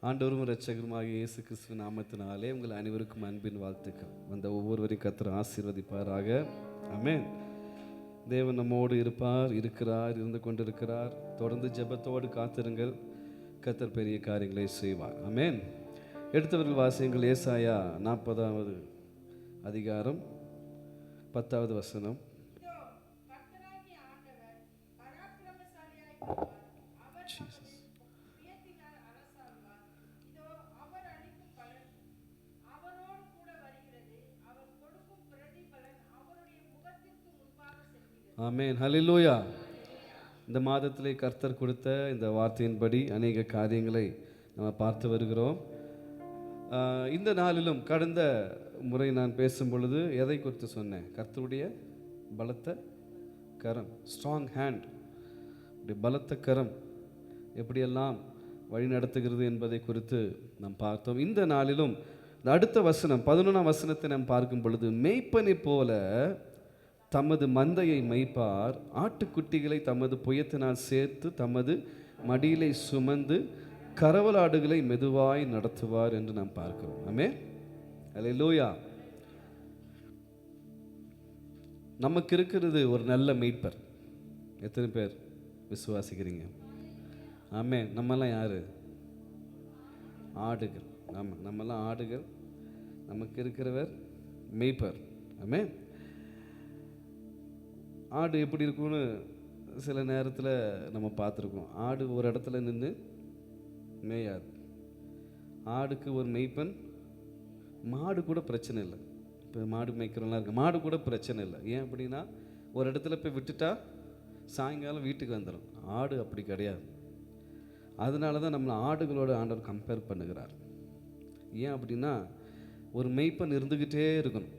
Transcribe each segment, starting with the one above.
ஆண்டவரும் இரட்சகருமாகிய இயேசு கிறிஸ்துவின் நாமத்தினாலே உங்கள் அனைவருக்கும் அன்பின் வாழ்த்துக்கள். வந்த ஒவ்வொருவரையும் கர்த்தர் ஆசீர்வதிப்பாராக. ஆமென். தேவன் நம்மோடு இருப்பார், இருக்கிறார், இருந்து கொண்டிருக்கிறார். தொடர்ந்து ஜெபத்தோடு காத்திருங்கள், கர்த்தர் பெரிய காரியங்களை செய்வார். ஆமென். எடுத்தவர்கள் வாசியுங்கள். ஏசாயா 40வது அதிகாரம் 10வது வசனம். ஆமென். ஹல்லேலூயா. இந்த மாதத்திலே கர்த்தர் கொடுத்த இந்த வார்த்தையின்படி அநேக காரியங்களை நம்ம பார்த்து வருகிறோம். இந்த நாளிலும் கடந்த முறை நான் பேசும் பொழுது எதை குறித்து சொன்னேன்? கர்த்தருடைய பலத்த கரம், ஸ்ட்ராங் ஹேண்ட், பலத்த கரம் எப்படியெல்லாம் வழி நடத்துகிறது என்பதை குறித்து நாம் பார்த்தோம். இந்த நாளிலும் அடுத்த வசனம் 11ஆம் வசனத்தை நாம் பார்க்கும் பொழுது, மேய்ப்பனை போல தமது மந்தையை மேய்ப்பார், ஆட்டுக்குட்டிகளை தமது புயத்தினால் சேர்த்து தமது மடியிலை சுமந்து கரவலாடுகளை மெதுவாய் நடத்துவார் என்று நாம் பார்க்கிறோம். ஆமென். அல்லேலூயா. நமக்கு இருக்கிறது ஒரு நல்ல மேய்ப்பர். எத்தனை பேர் விசுவாசிக்கிறீங்க? ஆமென். நம்மெல்லாம் யாரு? ஆடுகள். ஆமாம், நம்மெல்லாம் ஆடுகள். நமக்கு இருக்கிறவர் மேய்ப்பர். ஆமென். ஆடு எப்படி இருக்கும்னு சில நேரத்தில் நம்ம பார்த்துருக்கோம். ஆடு ஒரு இடத்துல நின்று மேயாது. ஆடுக்கு ஒரு மேய்ப்பன். மாடு கூட பிரச்சனை இல்லை. இப்போ மாடு மேய்க்கிறவங்களாம் இருக்கு, மாடு கூட பிரச்சனை இல்லை. ஏன் அப்படின்னா ஒரு இடத்துல போய் விட்டுட்டா சாயங்காலம் வீட்டுக்கு வந்துடும். ஆடு அப்படி கிடையாது. அதனால தான் நம்மளை ஆடுகளோட ஆண்டவர் கம்பேர் பண்ணுகிறார். ஏன் அப்படின்னா ஒரு மேய்ப்பன் இருந்துக்கிட்டே இருக்கணும்.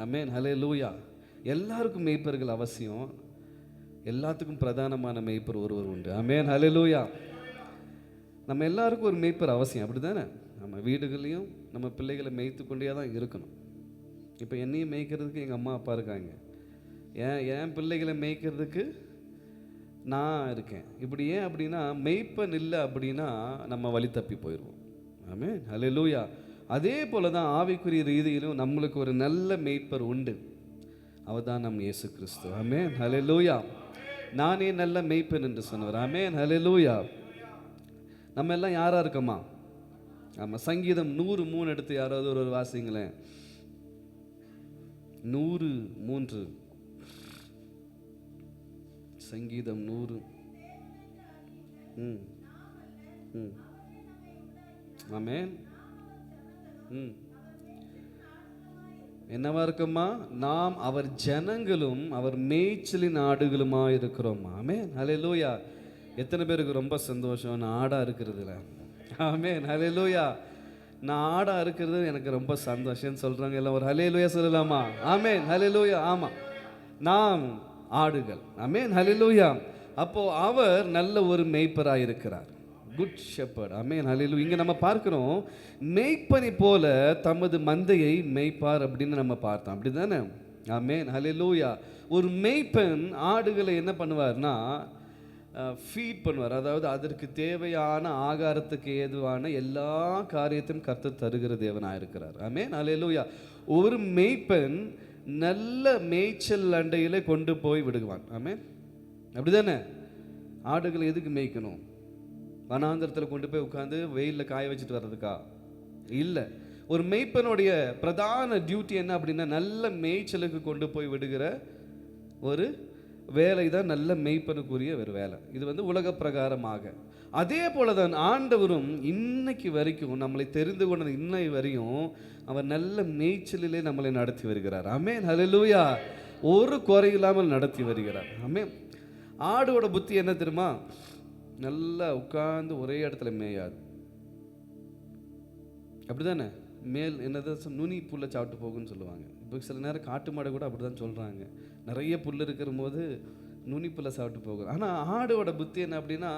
ஆமென். ஹல்லேலூயா. எல்லாருக்கும் மேய்ப்பர்கள் அவசியம். எல்லாத்துக்கும் பிரதானமான மேய்ப்பர் ஒருவர் உண்டு. ஆமென். ஹல்லேலூயா. நம்ம எல்லாருக்கும் ஒரு மேய்ப்பர் அவசியம், அப்படி தானே? நம்ம வீடுகளையும் நம்ம பிள்ளைகளை மேய்த்து கொண்டே தான் இருக்கணும். இப்போ என்னையும் மேய்க்கிறதுக்கு எங்கள் அம்மா அப்பா இருக்காங்க, என் பிள்ளைகளை மேய்க்கிறதுக்கு நான் இருக்கேன். இப்படி ஏன் அப்படின்னா மேய்ப்பன் இல்லை அப்படின்னா நம்ம வழி தப்பி போயிடுவோம். ஆமென். ஹல்லேலூயா. அதே போல தான் ஆவிக்குரிய ரீதியிலும் நம்மளுக்கு ஒரு நல்ல மேய்ப்பர் உண்டு. அவர் தான் நம் இயேசு கிறிஸ்து. ஆமென். ஹல்லேலூயா. நானே நல்ல மேய்ப்பன் என்று சொன்னவர். ஆமென். ஹல்லேலூயா. நம்ம எல்லாம் யாரா இருக்கோமா? ஆமாம். சங்கீதம் 103 எடுத்து யாராவது ஒரு வாசிங்களேன். 103 சங்கீதம் 100. ஆமென். என்னவா இருக்குமா? நாம் அவர் ஜனங்களும் அவர் மேய்ச்சலின் ஆடுகளுமா இருக்கிறோம். ஆமென். ஹல்லேலூயா. எத்தனை பேருக்கு ரொம்ப சந்தோஷம் நான் ஆடா இருக்கிறதுல? ஆமென். ஹல்லேலூயா. நான் ஆடா இருக்கிறது எனக்கு ரொம்ப சந்தோஷம்னு சொல்றாங்க. எல்லாம் ஒரு ஹல்லேலூயா சொல்லலாமா? ஆமென். ஹல்லேலூயா. ஆமாம், நாம் ஆடுகள். ஆமென். ஹல்லேலூயா. அப்போ அவர் நல்ல ஒரு மேய்ப்பராக இருக்கிறார். Good shepherd. ஆமென். ஹல்லேலூயா. இங்கே நம்ம பார்க்கிறோம், மேய்ப்பனை போல தமது மந்தையை மேய்ப்பார் அப்படின்னு நம்ம பார்த்தோம். அப்படி தானே? ஆமென். ஹல்லேலூயா. ஒரு மேய்ப்பன் ஆடுகளை என்ன பண்ணுவார்னா ஃபீட் பண்ணுவார். அதாவது அதற்கு தேவையான ஆகாரத்துக்கு ஏதுவான எல்லா காரியத்தையும் கர்த்தர் தருகிற தேவனாக இருக்கிறார். ஆமென். ஹல்லேலூயா. ஒரு மேய்ப்பன் நல்ல மேய்ச்சல் அண்டையில் கொண்டு போய் விடுவான். ஆமென். அப்படி தானே? ஆடுகளை எதுக்கு மேய்க்கணும்? வனாந்திரத்தில் கொண்டு போய் உட்காந்து வெயிலில் காய வச்சுட்டு வர்றதுக்கா? இல்லை. ஒரு மேய்ப்பனுடைய பிரதான டியூட்டி என்ன அப்படின்னா நல்ல மேய்ச்சலுக்கு கொண்டு போய் விடுகிற ஒரு வேலை தான் நல்ல மேய்ப்பனுக்குரிய ஒரு வேலை. இது உலக பிரகாரமாக. அதே போல தான் ஆண்டவரும் இன்னைக்கு வரைக்கும் நம்மளை தெரிந்து கொண்ட இன்னை வரையும் அவர் நல்ல மேய்ச்சலிலே நம்மளை நடத்தி வருகிறார். ஆமென். ஹல்லேலூயா. ஒரு குறை இல்லாமல் நடத்தி வருகிறார். ஆமென். ஆடோட புத்தி என்ன தெரியுமா? நல்லா உட்கார்ந்து ஒரே இடத்துல மேயாது. அப்படிதானே? மேல் என்னது நுனி புல்லை சாப்பிட்டு போகுன்னு சொல்லுவாங்க. இப்போ சில நேரம் காட்டு மாடு கூட அப்படி தான் சொல்கிறாங்க. நிறைய புல் இருக்கிற போது நுனி புல்லை சாப்பிட்டு போகும். ஆனால் ஆடோட புத்தி என்ன அப்படின்னா,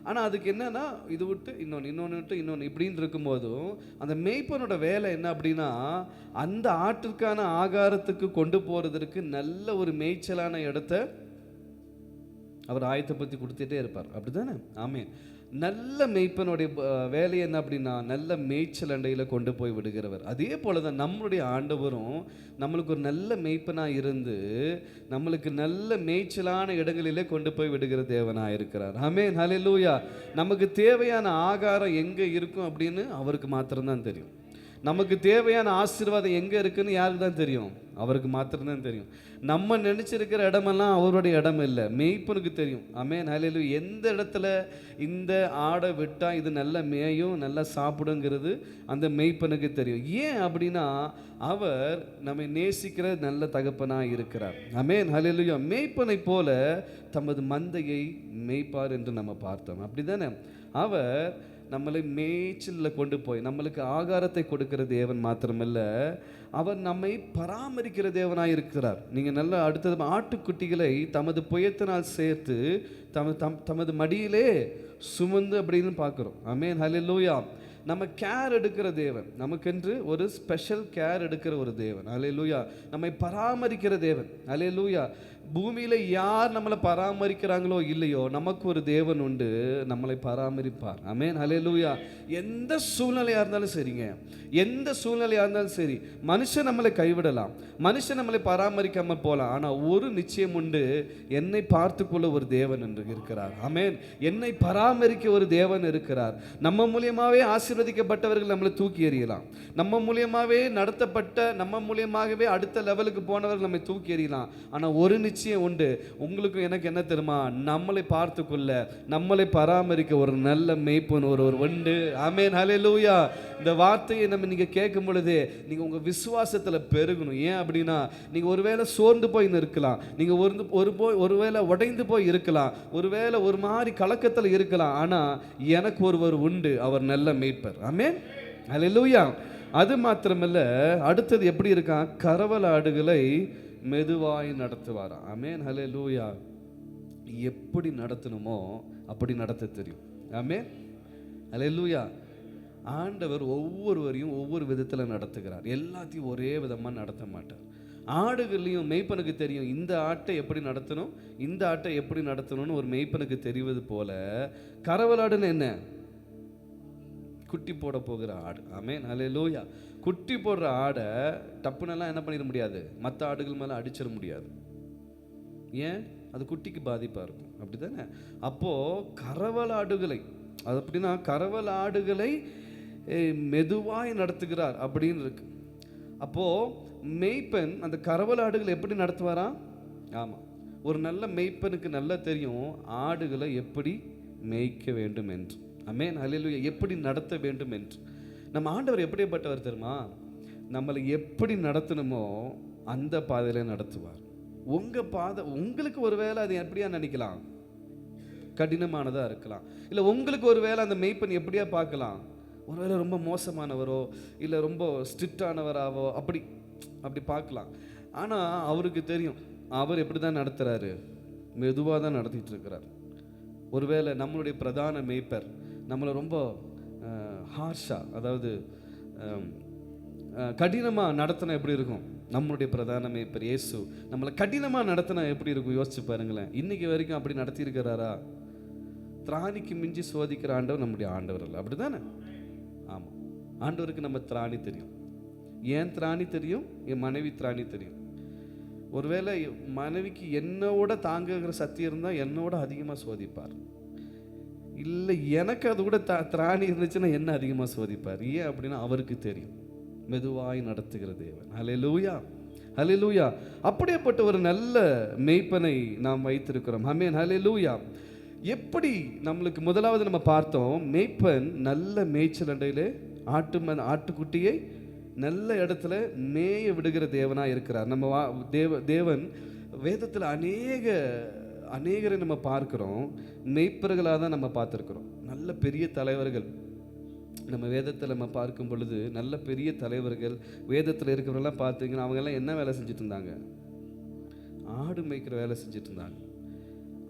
ஆனால் அதுக்கு என்னன்னா இது விட்டு இன்னொன்று விட்டு இன்னொன்று இப்படின்னு இருக்கும்போதும் அந்த மேய்ப்பனோட வேலை என்ன அப்படின்னா அந்த ஆட்டிற்கான ஆகாரத்துக்கு கொண்டு போகிறதுக்கு நல்ல ஒரு மேய்ச்சலான இடத்த அவர் ஆயத்தப்படுத்தி கொடுத்துட்டே இருப்பார். அப்படி தானே? ஆமென். நல்ல மேய்ப்பனுடைய வேலை என்ன அப்படின்னா, நல்ல மேய்ச்சல் அண்டையில் கொண்டு போய் விடுகிறவர். அதே போல தான் நம்மளுடைய ஆண்டவரும் நம்மளுக்கு ஒரு நல்ல மேய்ப்பனாக இருந்து நம்மளுக்கு நல்ல மேய்ச்சலான இடங்களிலே கொண்டு போய் விடுகிற தேவனாக இருக்கிறார். ஆமென், ஹல்லேலூயா. நமக்கு தேவையான ஆகாரம் எங்கே இருக்கும் அப்படின்னு அவருக்கு மாத்திரம்தான் தெரியும். நமக்கு தேவையான ஆசீர்வாதம் எங்கே இருக்குன்னு யாருக்கு தான் தெரியும்? அவருக்கு மாத்திரம்தான் தெரியும். நம்ம நினச்சிருக்கிற இடமெல்லாம் அவருடைய இடம் இல்லை, மேய்ப்பனுக்கு தெரியும். ஆமென், ஹல்லேலூயா. எந்த இடத்துல இந்த ஆடை விட்டால் இது நல்ல மேயும் நல்லா சாப்பிடுங்கிறது அந்த மேய்ப்பனுக்கு தெரியும். ஏன் அப்படின்னா அவர் நம்மை நேசிக்கிற நல்ல தகப்பனாக இருக்கிறார். ஆமென், ஹல்லேலூயா. மேய்ப்பனை போல தமது மந்தையை மேய்ப்பார் என்று நம்ம பார்த்தோம். அப்படி தானே? அவர் நம்மளை மேய்ச்சலில் கொண்டு போய் நம்மளுக்கு ஆகாரத்தை கொடுக்கிற தேவன் மாத்திரமல்ல, அவர் நம்மை பராமரிக்கிற தேவனாக இருக்கிறார். நீங்கள் நல்லா அடுத்தது ஆட்டுக்குட்டிகளை தமது புயத்தினால் சேர்த்து தமது மடியிலே சுமந்து அப்படின்னு பார்க்குறோம். ஆமென், ஹல்லேலூயா. நம்ம கேர் எடுக்கிற தேவன், நமக்கென்று ஒரு ஸ்பெஷல் கேர் எடுக்கிற ஒரு தேவன். ஹல்லேலூயா. நம்மை பராமரிக்கிற தேவன். ஹல்லேலூயா. பூமியில் யார் நம்மளை பராமரிக்கிறாங்களோ இல்லையோ, நமக்கு ஒரு தேவன் உண்டு, நம்மளை பராமரிப்பார். ஆமென், ஹல்லேலூயா. எந்த சூழ்நிலையாக இருந்தாலும் சரிங்க, எந்த சூழ்நிலையாக இருந்தாலும் சரி, மனுஷன் நம்மளை கைவிடலாம், மனுஷன் நம்மளை பராமரிக்காமல் போகலாம். ஆனால் ஒரு நிச்சயம் உண்டு, என்னை பார்த்துக்கொள்ள ஒரு தேவன் என்று இருக்கிறார். ஆமென். என்னை பராமரிக்க ஒரு தேவன் இருக்கிறார். நம்ம மூலியமாகவே ஆசீர்வதிக்கப்பட்டவர்கள் நம்மளை தூக்கி எறியலாம், நம்ம மூலியமாகவே நடத்தப்பட்ட, நம்ம மூலியமாகவே அடுத்த லெவலுக்கு போனவர்கள் நம்மை தூக்கி எறியலாம். ஆனால் ஒரு நிச்சயம் உண்டு, உங்களுக்கும் எனக்கு என்ன தெரியுமா? நம்மளை பார்த்துக்கொள்ள, நம்மளை பராமரிக்க ஒரு நல்ல மேய்ப்பன் ஒரு உண்டு. ஆமென், ஹல்லேலூயா. இந்த வார்த்தையை நீங்க கேட்கும் பொழுது நீங்க உங்க விசுவாசத்துல பெருகணும். ஏன் அப்படின்னா, நீங்க ஒருவேளை சோர்ந்து போய் இருக்கலாம், நீங்க ஒருவேளை உடைந்து போய் இருக்கலாம், ஒருவேளை ஒரு மாதிரி கலக்கத்தில் இருக்கலாம். ஆனா எனக்கு ஒருவர் உண்டு, அவர் நல்ல மேய்ப்பர். ஆமென், ஹல்லேலூயா. அது மாத்திரமல்ல, அடுத்தது எப்படி இருக்கான்? கறவல் ஆடுகளை மெதுவாய் நடத்துவாராம். ஆமென், ஹல்லேலூயா. எப்படி நடத்தணுமோ அப்படி நடத்த தெரியும். ஆமென், ஹல்லேலூயா. ஆண்டவர் ஒவ்வொருவரையும் ஒவ்வொரு விதத்தில் நடத்துகிறார். எல்லாத்தையும் ஒரே விதமாக நடத்த மாட்டார். ஆடுகள்லையும் மெய்ப்பனுக்கு தெரியும், இந்த ஆட்டை எப்படி நடத்தணும், இந்த ஆட்டை எப்படி நடத்தணும்னு ஒரு மெய்ப்பனுக்கு தெரிவது போல, கறவலாடுன்னு என்ன? குட்டி போட போகிற ஆடு. ஆமென், ஹல்லேலூயா. குட்டி போடுற ஆடை டப்புனெல்லாம் என்ன பண்ணிட முடியாது, மற்ற ஆடுகள் மேலே அடிச்சிட முடியாது. ஏன்? அது குட்டிக்கு பாதிப்பாக இருக்கும். அப்படி தானே? அப்போது கறவல் ஆடுகளை, அது அப்படின்னா கறவல் ஆடுகளை மெதுவாய் நடத்துகிறார் அப்படின்னு இருக்கு. அப்போது மெய்ப்பன் அந்த கறவல் ஆடுகளை எப்படி நடத்துவாராம்? ஆமாம், ஒரு நல்ல மெய்ப்பனுக்கு நல்லா தெரியும் ஆடுகளை எப்படி மேய்க்க வேண்டும் என்று. ஆமென், ஹல்லேலூயா. எப்படி நடத்த வேண்டும் என்று. நம்ம ஆண்டவர் எப்படிப்பட்டவர் தெரியுமா? நம்மளை எப்படி நடத்தணுமோ அந்த பாதையில் நடத்துவார். உங்கள் பாதை உங்களுக்கு ஒரு வேளை அது எப்படியா நினைக்கலாம், கடினமானதாக இருக்கலாம். இல்லை உங்களுக்கு ஒரு வேளை அந்த மெய்ப்பன் எப்படியா பார்க்கலாம், ஒருவேளை ரொம்ப மோசமானவரோ இல்லை ரொம்ப ஸ்ட்ரிக்டானவராவோ அப்படி பார்க்கலாம். ஆனால் அவருக்கு தெரியும் அவர் எப்படி தான் நடத்துகிறாரு, மெதுவாக தான் நடத்திட்டு இருக்கிறார். ஒருவேளை நம்மளுடைய பிரதான மேய்ப்பர் நம்மளை ரொம்ப ஹார்ஷாக, அதாவது கடினமாக நடத்தினா எப்படி இருக்கும்? நம்மளுடைய பிரதான மேய்ப்பர் இயேசு நம்மளை கடினமாக நடத்தினா எப்படி இருக்கும்? யோசிச்சு பாருங்களேன். இன்னைக்கு வரைக்கும் அப்படி நடத்தியிருக்கிறாரா? திராணிக்கு மிஞ்சி சோதிக்கிற ஆண்டவர் நம்முடைய ஆண்டவர் அல்ல. அப்படி தானே? ஆமாம், ஆண்டவருக்கு நம்ம திராணி தெரியும். ஏன் திராணி தெரியும்? என் மனைவி திராணி தெரியும். ஒருவேளை மனைவிக்கு என்னோட தாங்குகிற சக்தி இருந்தால் என்னோட அதிகமாக சோதிப்பார். இல்லை எனக்கு அது கூட திராணி இருந்துச்சுன்னா என்ன அதிகமாக சோதிப்பார். ஏன் அப்படின்னா அவருக்கு தெரியும் மெதுவாய் நடத்துகிற தேவன். ஹல்லேலூயா, ஹல்லேலூயா. அப்படியேப்பட்ட ஒரு நல்ல மேய்ப்பனை நாம் வைத்திருக்கிறோம். ஆமென், ஹல்லேலூயா. எப்படி நம்மளுக்கு முதலாவது நம்ம பார்த்தோம், மேய்ப்பன் நல்ல மேய்ச்சல் அண்டையிலே ஆட்டுக்குட்டியை நல்ல இடத்துல மேய விடுகிற தேவனாக இருக்கிறார். நம்ம தேவன் வேதத்தில் அநேகரை நம்ம பார்க்கிறோம், மெய்ப்பர்களாக தான் நம்ம பார்த்துருக்குறோம். நல்ல பெரிய தலைவர்கள் நம்ம வேதத்தில் நம்ம பார்க்கும் பொழுது, நல்ல பெரிய தலைவர்கள் வேதத்தில் இருக்கிறவங்களாம் பார்த்தீங்கன்னா அவங்கெல்லாம் என்ன வேலை செஞ்சுட்டு இருந்தாங்க? ஆடு மேய்க்கிற வேலை செஞ்சுட்டு இருந்தாங்க.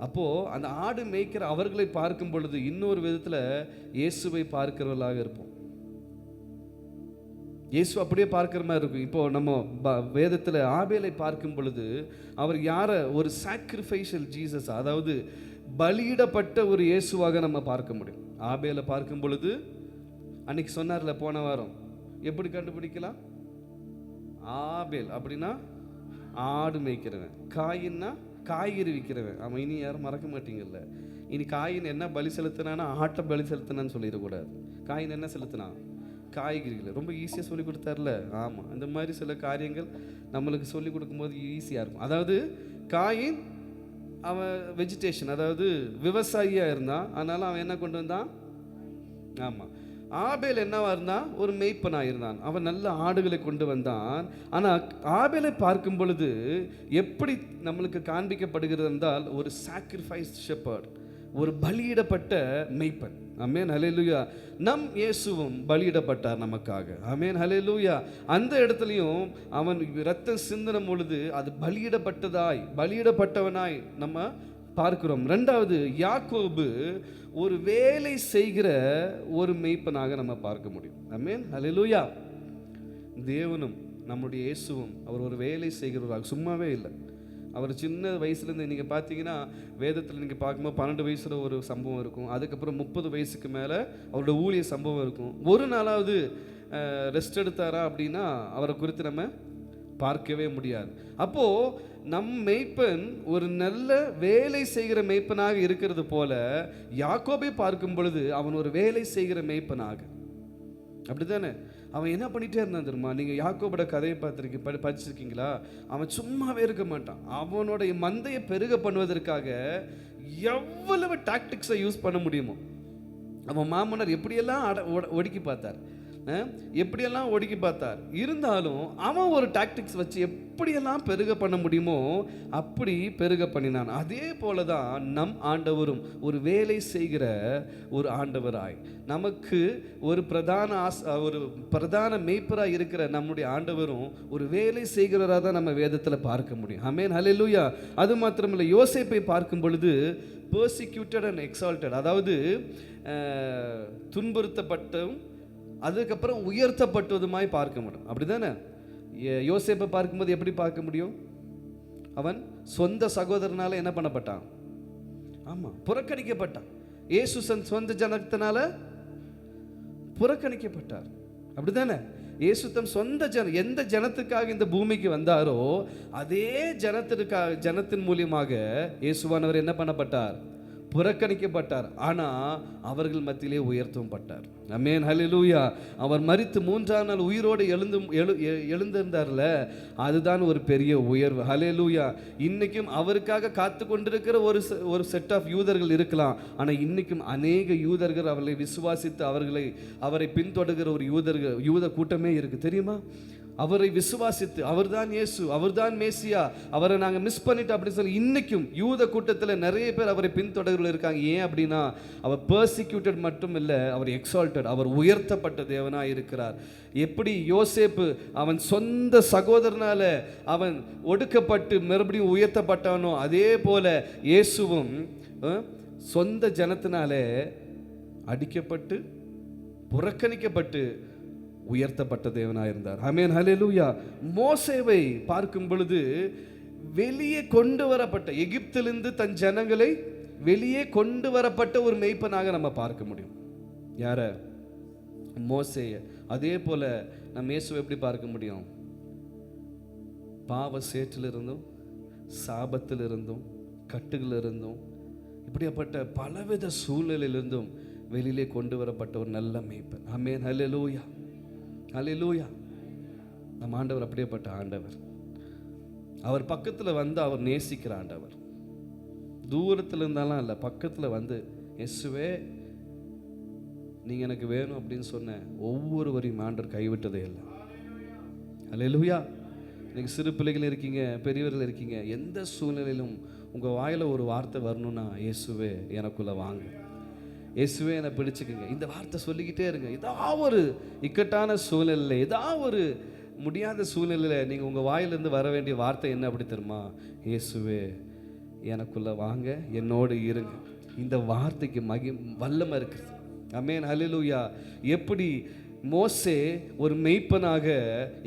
அப்போது அந்த ஆடு மேய்க்கிற அவர்களை பார்க்கும் பொழுது இன்னொரு விதத்தில் இயேசுவை பார்க்கிறவர்களாக இருப்போம். இயேசு அப்படியே பார்க்குற மாதிரி இருக்கும். இப்போது நம்ம வேதத்தில் ஆபேலை பார்க்கும் பொழுது அவர் யாரை? ஒரு சாக்ரிஃபைஷியல் ஜீசஸ், அதாவது பலியிடப்பட்ட ஒரு இயேசுவாக நம்ம பார்க்க முடியும். ஆபேலை பார்க்கும் பொழுது அன்னைக்கு சொன்னார்ல போன வாரம், எப்படி கண்டுபிடிக்கலாம்? ஆபேல் அப்படின்னா ஆடு மேய்க்கிறவன், காயின்னா காய்கறி விற்கிறவன். அவன் இனி யாரும் மறக்க மாட்டீங்கல்ல. இனி காயின் என்ன பலி செலுத்தினான்னா ஆட்டை பலி செலுத்தினான்னு சொல்லிடக்கூடாது. காயின் என்ன செலுத்தினான்? காய்கறிகளை. ரொம்ப ஈஸியாக சொல்லி கொடுத்தார்ல. ஆமாம், இந்த மாதிரி சில காரியங்கள் நம்மளுக்கு சொல்லி கொடுக்கும்போது ஈஸியாக இருக்கும். அதாவது காயின் அவன் வெஜிடேஷன், அதாவது விவசாயியாக இருந்தான். அதனால் அவன் என்ன கொண்டு வந்தான்? ஆமாம். ஆபேல் என்னவா இருந்தான்? ஒரு மேய்ப்பனாக இருந்தான். அவன் நல்ல ஆடுகளை கொண்டு வந்தான். ஆனால் ஆபேலை பார்க்கும் பொழுது எப்படி நம்மளுக்கு காண்பிக்கப்படுகிறது என்றால், ஒரு சாக்ரிஃபைஸ் ஷெப்பர்ட், ஒரு பலியிடப்பட்ட மேய்ப்பன். ஆமென், ஹல்லேலூயா. நம் இயேசுவும் பலியிடப்பட்டார் நமக்காக. ஆமென், ஹல்லேலூயா. அந்த இடத்துலையும் அவன் இரத்தம் சிந்தின பொழுது அது பலியிடப்பட்டவனாய் நம்ம பார்க்கிறோம். ரெண்டாவது, யாக்கோபு ஒரு வேலை செய்கிற ஒரு மேய்ப்பனாக நம்ம பார்க்க முடியும். ஆமென், ஹல்லேலூயா. தேவனும் நம்முடைய இயேசுவும் அவர் ஒரு வேலை செய்கிறவராக, சும்மாவே இல்லை. அவர் சின்ன வயசுலேருந்து நீங்கள் பார்த்தீங்கன்னா வேதத்தில் நீங்கள் பார்க்கும்போது 12 வயசில் ஒரு சம்பவம் இருக்கும். அதுக்கப்புறம் 30 வயசுக்கு மேலே அவரோட ஊழிய சம்பவம் இருக்கும். ஒரு நாளாவது ரெஸ்ட் எடுத்தாரா அப்படின்னா அவரை குறித்து நம்ம பார்க்கவே முடியாது. அப்போது நம் மெய்ப்பன் ஒரு நல்ல வேலை செய்கிற மெய்ப்பனாக இருக்கிறது போல யாக்கோபை பார்க்கும் பொழுது அவன் ஒரு வேலை செய்கிற மெய்ப்பனாக, அப்படித்தானே? அவன் என்ன பண்ணிகிட்டே இருந்தான் தெரியுமா? நீங்கள் யாக்கோபோட கதையை படிச்சிருக்கீங்களா? அவன் சும்மாவே இருக்க மாட்டான். அவனுடைய மந்தையை பெருக பண்ணுவதற்காக எவ்வளவு டாக்டிக்ஸை யூஸ் பண்ண முடியுமோ அவன் மாமன்னர் எப்படியெல்லாம் ஒடுக்கி பார்த்தார், எப்படியெல்லாம் ஒடுக்கி பார்த்தார். இருந்தாலும் அவன் ஒரு டாக்டிக்ஸ் வச்சு எப்படியெல்லாம் பெருக பண்ண முடியுமோ அப்படி பெருக பண்ணினான். அதே போல தான் நம் ஆண்டவரும் ஒரு வேலை செய்கிற ஒரு ஆண்டவராய், நமக்கு ஒரு பிரதான மேய்ப்பராய் இருக்கிற நம்முடைய ஆண்டவரும் ஒரு வேலை செய்கிறவராக தான் நம்ம வேதத்தில் பார்க்க முடியும். ஆமென், ஹல்லேலூயா. அது மாத்திரமில்லை, யோசேப்பை பார்க்கும் பொழுது பெர்சிக்யூட்டட் அண்ட் எக்ஸால்டட், அதாவது துன்புறுத்தப்பட்டும் அதுக்கப்புறம் உயர்த்தப்பட்டதுமாய் பார்க்க முடியும். அப்படிதானே? யோசேப்பை பார்க்கும்போது எப்படி பார்க்க முடியும்? அவன் சொந்த சகோதரனால என்ன பண்ணப்பட்டான்? ஆமாம், புறக்கணிக்கப்பட்டான். இயேசு சொந்த ஜனத்தினால புறக்கணிக்கப்பட்டார். அப்படிதானே? இயேசு தம் சொந்த எந்த ஜனத்துக்காக இந்த பூமிக்கு வந்தாரோ அதே ஜனத்தின் மூலியமாக இயேசுவானவர் என்ன பண்ணப்பட்டார்? புறக்கணிக்கப்பட்டார். ஆனால் அவர்கள் மத்தியிலே உயர்த்தவும் பட்டார். ஆமென், ஹல்லேலூயா. அவர் மரித்து 3ஆம் நாள் உயிரோடு எழுந்திருந்தார்ல, அதுதான் ஒரு பெரிய உயர்வு. ஹல்லேலூயா. இன்னைக்கும் அவருக்காக காத்து கொண்டிருக்கிற ஒரு செட் ஆஃப் யூதர்கள் இருக்கலாம். ஆனால் இன்னைக்கும் அநேக யூதர்கள் அவர்களை விசுவாசித்து அவரை பின்தொடர்கிற ஒரு யூத கூட்டமே இருக்கு, தெரியுமா? அவரை விசுவாசித்து அவர்தான் இயேசு, அவர்தான் மேசியா, அவரை நாங்கள் மிஸ் பண்ணிட்டோம் அப்படின்னு சொல்லி இன்னைக்கும் யூத கூட்டத்தில் நிறைய பேர் அவரை பின்தொடர்கள் இருக்காங்க. ஏன் அப்படின்னா அவர் பெர்சிக்யூட்டட் மட்டும் இல்லை, அவர் எக்ஸால்டட், அவர் உயர்த்தப்பட்ட தேவனாக இருக்கிறார். எப்படி யோசேப்பு அவன் சொந்த சகோதரனால அவன் ஒடுக்கப்பட்டு மறுபடியும் உயர்த்தப்பட்டானோ அதே போல இயேசுவும் சொந்த ஜனத்தினாலே அடிக்கப்பட்டு புறக்கணிக்கப்பட்டு உயர்த்தப்பட்ட தேவனாக இருந்தார். ஆமென், ஹல்லேலூயா. மோசேவை பார்க்கும் பொழுது வெளியே கொண்டு வரப்பட்ட, எகிப்திலிருந்து தன் ஜனங்களை வெளியே கொண்டு வரப்பட்ட ஒரு மேய்ப்பனாக நம்ம பார்க்க முடியும். யார? மோசேய. அதே போல நம்ம இயேசுவை எப்படி பார்க்க முடியும்? பாவ சேற்றிலிருந்தும் சாபத்திலிருந்தும் கட்டுகளிலிருந்தும் இப்படிப்பட்ட பலவித சூழ்நிலையிலிருந்தும் வெளியிலே கொண்டு வரப்பட்ட ஒரு நல்ல மேய்ப்பன். ஆமென், ஹல்லேலூயா, ஹல்லேலூயா. நம்ம ஆண்டவர் அப்படியேப்பட்ட ஆண்டவர். அவர் பக்கத்தில் வந்து அவர் நேசிக்கிற ஆண்டவர். தூரத்தில் இருந்தாலும் இல்லை, பக்கத்தில் வந்து இயேசுவே நீங்கள் எனக்கு வேணும் அப்படின்னு சொன்ன ஒவ்வொருவரையும் ஆண்டவர் கைவிட்டதே இல்லை. ஹல்லேலூயா. இன்னைக்கு சிறு பிள்ளைகள் இருக்கீங்க, பெரியவர்கள் இருக்கீங்க, எந்த சூழ்நிலையிலும் உங்கள் வாயில் ஒரு வார்த்தை வரணும்னா இயேசுவே எனக்குள்ளே வாங்க, இயேசுவே என்னை பிடிச்சிக்குங்க, இந்த வார்த்தை சொல்லிக்கிட்டே இருங்க. ஏதாவது ஒரு இக்கட்டான சூழ்நிலையில், ஏதாவது ஒரு முடியாத சூழ்நிலையில் நீங்கள் உங்கள் வாயிலிருந்து வர வேண்டிய வார்த்தை என்ன அப்படி தெரியுமா? இயேசுவே எனக்குள்ளே வாங்க, என்னோடு இருங்க. இந்த வார்த்தைக்கு வல்லமை இருக்குது. ஆமென், ஹல்லேலூயா. எப்படி மோசே ஒரு மெய்ப்பனாக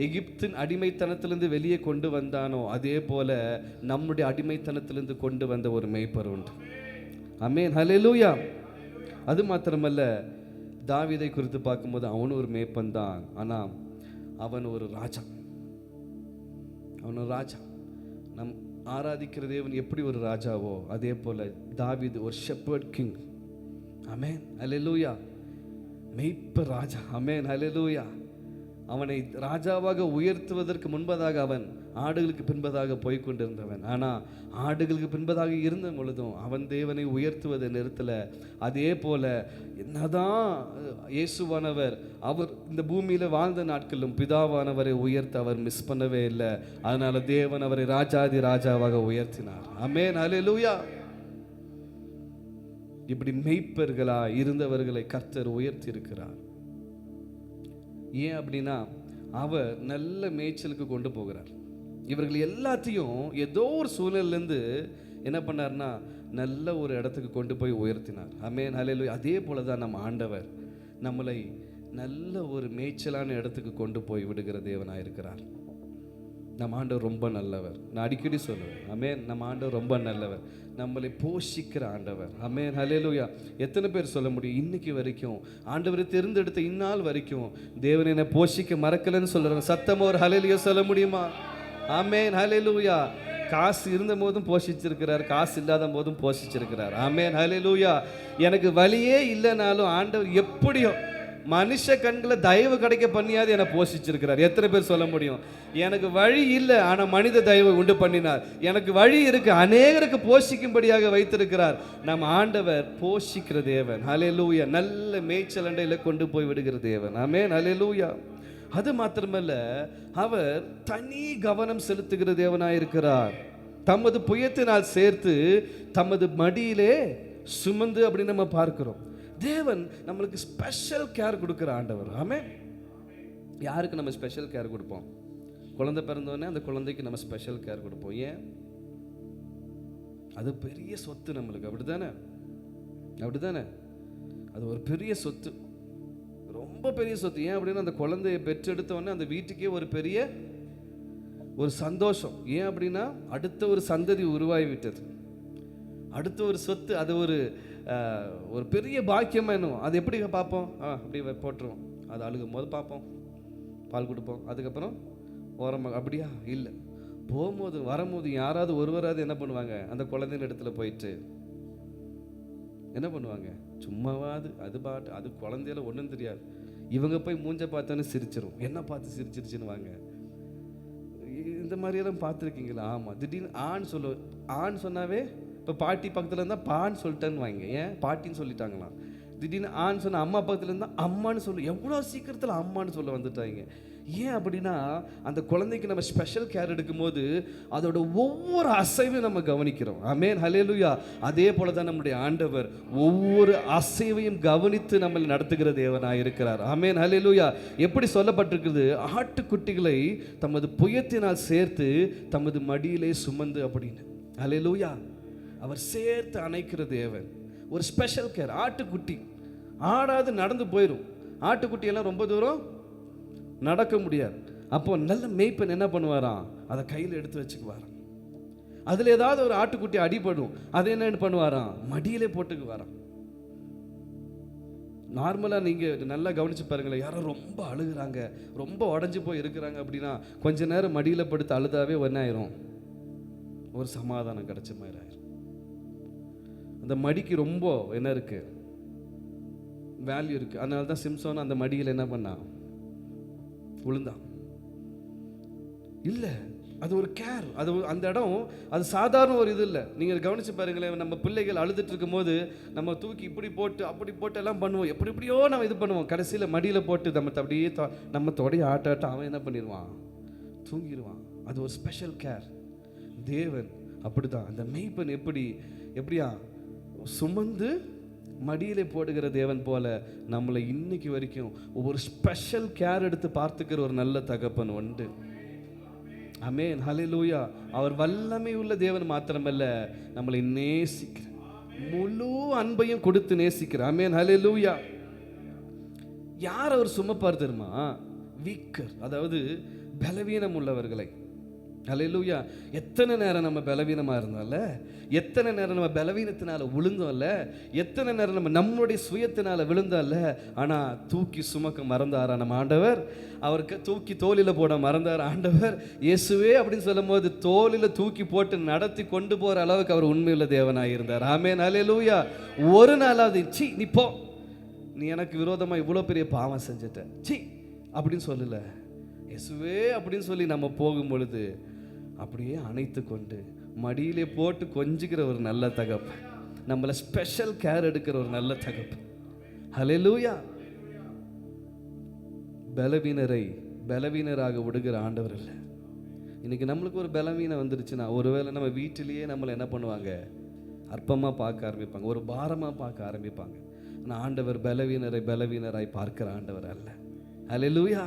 எகிப்தின் அடிமைத்தனத்திலிருந்து வெளியே கொண்டு வந்தானோ அதே போல நம்முடைய அடிமைத்தனத்திலிருந்து கொண்டு வந்த ஒரு மெய்ப்பர் உண்டு. ஆமென், ஹல்லேலூயா. அது மாத்திரமல்ல, தாவீதை குறித்து பார்க்கும்போது அவனும் ஒரு மேய்ப்பன் தான், ஆனால் அவன் ஒரு ராஜா. அவன் ஒரு ராஜா. நம் ஆராதிக்கிற தேவன் எப்படி ஒரு ராஜாவோ அதே போல தாவீது ஒரு ஷெப்பர்ட் கிங். ஆமென், அல்லேலூயா. மேய்ப்ப ராஜா. ஆமென், அல்லேலூயா. அவனை ராஜாவாக உயர்த்துவதற்கு முன்பதாக அவன் ஆடுகளுக்கு பின்பதாக போய்கொண்டிருந்தவன். ஆனால் ஆடுகளுக்கு பின்பதாக இருந்த பொழுதும் அவன் தேவனை உயர்த்துவதை நிறுத்தலை. அதே போல என்னதான் இயேசுவானவர் அவர் இந்த பூமியில் வாழ்ந்த நாட்களிலும் பிதாவானவரை உயர்த்த அவர் மிஸ் பண்ணவே இல்லை. அதனால தேவன் அவரை ராஜாதி ராஜாவாக உயர்த்தினார். ஆமென், அல்லேலூயா. இப்படி மெய்ப்பர்களா இருந்தவர்களை கர்த்தர் உயர்த்தி இருக்கிறார். ஏன் அப்படின்னா அவர் நல்ல மேய்ச்சலுக்கு கொண்டு போகிறார். இவர்கள் எல்லாத்தையும் ஏதோ ஒரு சூழல்லேருந்து என்ன பண்ணார்னா நல்ல ஒரு இடத்துக்கு கொண்டு போய் உயர்த்தினார். ஆமென், அல்லேலூயா. அதே போல தான் நம்ம ஆண்டவர் நம்மளை நல்ல ஒரு மேய்ச்சலான இடத்துக்கு கொண்டு போய் விடுகிற தேவனாக இருக்கிறார். நம்ம ஆண்டவர் ரொம்ப நல்லவர். நான் அடிக்கடி சொல்லுவேன், ஆமென், நம்ம ஆண்டவர் ரொம்ப நல்லவர், நம்மளை போஷிக்கிற ஆண்டவர். ஆமென், ஹல்லேலூயா. எத்தனை பேர் சொல்ல முடியும் இன்னைக்கு வரைக்கும் ஆண்டவரை தேர்ந்தெடுத்த இந்நாள் வரைக்கும் தேவன் என்னை போஷிக்க மறக்கலன்னு சொல்றாங்க? சத்தமா ஒரு ஹல்லேலூயா சொல்ல முடியுமா? ஆமென், ஹல்லேலூயா. காசு இருந்த போதும் போஷிச்சிருக்கிறார், காசு இல்லாத போதும் போஷிச்சிருக்கிறார். ஆமென், ஹல்லேலூயா. எனக்கு வழியே இல்லைனாலும் ஆண்டவர் எப்படியோ மனுஷ கண்களை தயவு கிடைக்க பண்ணியாவது என்னை போஷிச்சிருக்கிறார். எத்தனை பேர் சொல்ல முடியும்? எனக்கு வழி இல்லை, ஆனால் மனித தயவை உண்டு பண்ணினார். எனக்கு வழி இருக்கு, அநேகருக்கு போஷிக்கும்படியாக வைத்திருக்கிறார். நம்ம ஆண்டவர் போஷிக்கிற தேவன். ஹல்லேலூயா. நல்ல மேய்ச்சல் அண்டையில் கொண்டு போய் விடுகிற தேவன். ஆமென், ஹல்லேலூயா. அது மாத்திரமல்ல, அவர் தனி கவனம் செலுத்துகிற தேவனாயிருக்கிறார். தமது புயத்தினால் சேர்த்து தமது மடியிலே சுமந்து அப்படின்னு நம்ம பார்க்கிறோம். தேவன் நம்மளுக்கு ஸ்பெஷல் கேர் கொடுக்குற ஆண்டவர். ஆமென். யாருக்கு நம்ம ஸ்பெஷல் கேர் கொடுப்போம்? குழந்தை பிறந்தோடனே அந்த குழந்தைக்கு நம்ம ஸ்பெஷல் கேர் கொடுப்போம். ஏன்? அது பெரிய சொத்து நம்மளுக்கு. அப்படிதானே? அப்படிதானே? அது ஒரு பெரிய சொத்து, ரொம்ப பெரிய சொத்து. ஏன் அப்படின்னா அந்த குழந்தையை பெற்றெடுத்தோடனே அந்த வீட்டுக்கே ஒரு பெரிய ஒரு சந்தோஷம். ஏன் அப்படின்னா அடுத்த ஒரு சந்ததி உருவாகி விட்டது, அடுத்த ஒரு சொத்து. அது ஒரு பெரிய பாக்கியம் வேணும். அது எப்படி பார்ப்போம்? அப்படி போட்டுருவோம். அது அழுகும் போது பார்ப்போம், பால் கொடுப்போம், அதுக்கப்புறம் ஓரமாக. அப்படியா? இல்லை. போகும்போது வரும்போது யாராவது ஒருவராது என்ன பண்ணுவாங்க? அந்த குழந்தைங்க இடத்துல போயிட்டு என்ன பண்ணுவாங்க? சும்மாவாது அது பாட்டு, அது குழந்தையில ஒன்றும் தெரியாது. இவங்க போய் மூஞ்ச பார்த்தோன்னு சிரிச்சிரும். என்ன பார்த்து சிரிச்சிருச்சுன்னு வாங்க. இந்த மாதிரியெல்லாம் பார்த்துருக்கீங்களா? ஆமாம். திடீர்னு ஆண் ஆண் சொன்னாவே இப்போ பாட்டி பக்கத்தில் இருந்தால் பான்னு சொல்லிட்டேன்னு வாங்க. ஏன்? பாட்டின்னு சொல்லிட்டாங்களாம். திடீர்னு ஆண் சொன்ன அம்மா பக்கத்தில் இருந்தால் அம்மான்னு சொல்லு. எவ்வளோ சீக்கிரத்தில் அம்மான்னு சொல்ல வந்துட்டாங்க. ஏன் அப்படின்னா அந்த குழந்தைக்கு நம்ம ஸ்பெஷல் கேர் எடுக்கும்போது அதோட ஒவ்வொரு அசைவையும் நம்ம கவனிக்கிறோம். ஆமென், ஹல்லேலூயா. அதே போல தான் நம்முடைய ஆண்டவர் ஒவ்வொரு அசைவையும் கவனித்து நம்மளை நடத்துகிற தேவனாக இருக்கிறார். ஆமென், ஹல்லேலூயா. எப்படி சொல்லப்பட்டிருக்குது? ஆட்டுக்குட்டிகளை தமது புயத்தினால் சேர்த்து தமது மடியிலே சுமந்து அப்படின்னு. ஹல்லேலூயா. அவர் சேர்த்து அணைக்கிற தேவன். ஒரு ஸ்பெஷல் கேர். ஆட்டுக்குட்டி ஆடாது நடந்து போயிடும். ஆட்டுக்குட்டியெல்லாம் ரொம்ப தூரம் நடக்க முடியாது. அப்போ நல்ல மேய்ப்பன் என்ன பண்ணுவாராம்? அதை கையில் எடுத்து வச்சுக்குவாராம். அதில் ஏதாவது ஒரு ஆட்டுக்குட்டி அடிபடும், அதை என்ன பண்ணுவாராம்? மடியிலே போட்டுக்குவாராம். நார்மலாக நீங்கள் நல்லா கவனிச்சு பாருங்களேன், யாரும் ரொம்ப அழுகுறாங்க, ரொம்ப உடஞ்சி போய் இருக்கிறாங்க அப்படின்னா கொஞ்ச நேரம் மடியில் படுத்து அழுதாவே என்ன ஆயிரும்? ஒரு சமாதானம் கிடைச்ச மாதிரி ஆயிரும். அந்த மடிக்கு ரொம்ப என்ன இருக்கு? வேல்யூ இருக்கு. அதனால தான் சிம்சோன் அந்த மடியில் என்ன பண்ணா? விழுந்தான். இல்லை, அது ஒரு கேர். அது அந்த இடம் அது சாதாரண ஒரு இது இல்லை. நீங்கள் கவனிச்சு பாருங்களேன், நம்ம பிள்ளைகள் அழுதுட்டு இருக்கும் போது நம்ம தூக்கி இப்படி போட்டு அப்படி போட்டு எல்லாம் பண்ணுவோம். எப்படியோ நம்ம இது பண்ணுவோம். கடைசியில் மடியில் போட்டு நம்ம அப்படியே நம்ம தொடைய ஆட்ட அவன் என்ன பண்ணிடுவான்? தூங்கிடுவான். அது ஒரு ஸ்பெஷல் கேர். தேவன் அப்படிதான். அந்த மெய்ப்பன் எப்படியா சுமந்து மடியிலே போடுகிற தேவன் போல நம்மளை இன்னைக்கு வரைக்கும் ஒவ்வொரு ஸ்பெஷல் கேர் எடுத்து பார்த்துக்கிற ஒரு நல்ல தகப்பன் உண்டு. ஆமென், ஹல்லேலூயா. அவர் வல்லமை உள்ள தேவன் மாத்திரமல்ல, நம்மளை நேசிக்கிற முழு அன்பையும் கொடுத்து நேசிக்கிற. ஆமென், ஹல்லேலூயா. யார் அவர் சுமப்பார் தெரியுமா? வீக்கர், அதாவது பலவீனம் உள்ளவர்களை. அல்லேலூயா. எத்தனை நேரம் நம்ம பலவீனமாக இருந்தோம்ல, எத்தனை நேரம் நம்ம பலவீனத்தினால விழுந்தோம்ல, எத்தனை நேரம் நம்ம நம்மளுடைய சுயத்தினால விழுந்தோம்ல. ஆனால் தூக்கி சுமக்க மறந்தாரா நம்ம ஆண்டவர்? அவருக்கு தூக்கி தோளில் போட மறந்தார் ஆண்டவர்? இயேசுவே அப்படின்னு சொல்லும் போது தோளில் தூக்கி போட்டு நடத்தி கொண்டு போகிற அளவுக்கு அவர் உண்மையுள்ள தேவனாக இருந்தார். ஆமென், அல்லேலூயா. ஒரு நாளாவது சி நீ போ, நீ எனக்கு விரோதமாக இவ்வளோ பெரிய பாவம் செஞ்சிட்ட சி அப்படின்னு சொல்லல. இயேசுவே அப்படின்னு சொல்லி நம்ம போகும் பொழுது அப்படியே அணைத்து கொண்டு மடியிலே போட்டு கொஞ்சிக்கிற ஒரு நல்ல தகப்பன், நம்மளை ஸ்பெஷல் கேர் எடுக்கிற ஒரு நல்ல தகப்பன். ஹல்லேலூயா. பலவீனரை பலவீனராக விடுகிற ஆண்டவர் இல்லை. இன்னைக்கு நம்மளுக்கு ஒரு பலவீனம் வந்துருச்சுன்னா, ஒருவேளை நம்ம வீட்டிலேயே நம்மளை என்ன பண்ணுவாங்க, அற்பமாக பார்க்க ஆரம்பிப்பாங்க, ஒரு பாரமாக பார்க்க ஆரம்பிப்பாங்க. ஆனால் ஆண்டவர் பலவீனரை பலவீனராய் பார்க்கிற ஆண்டவர் அல்ல. ஹல்லேலூயா.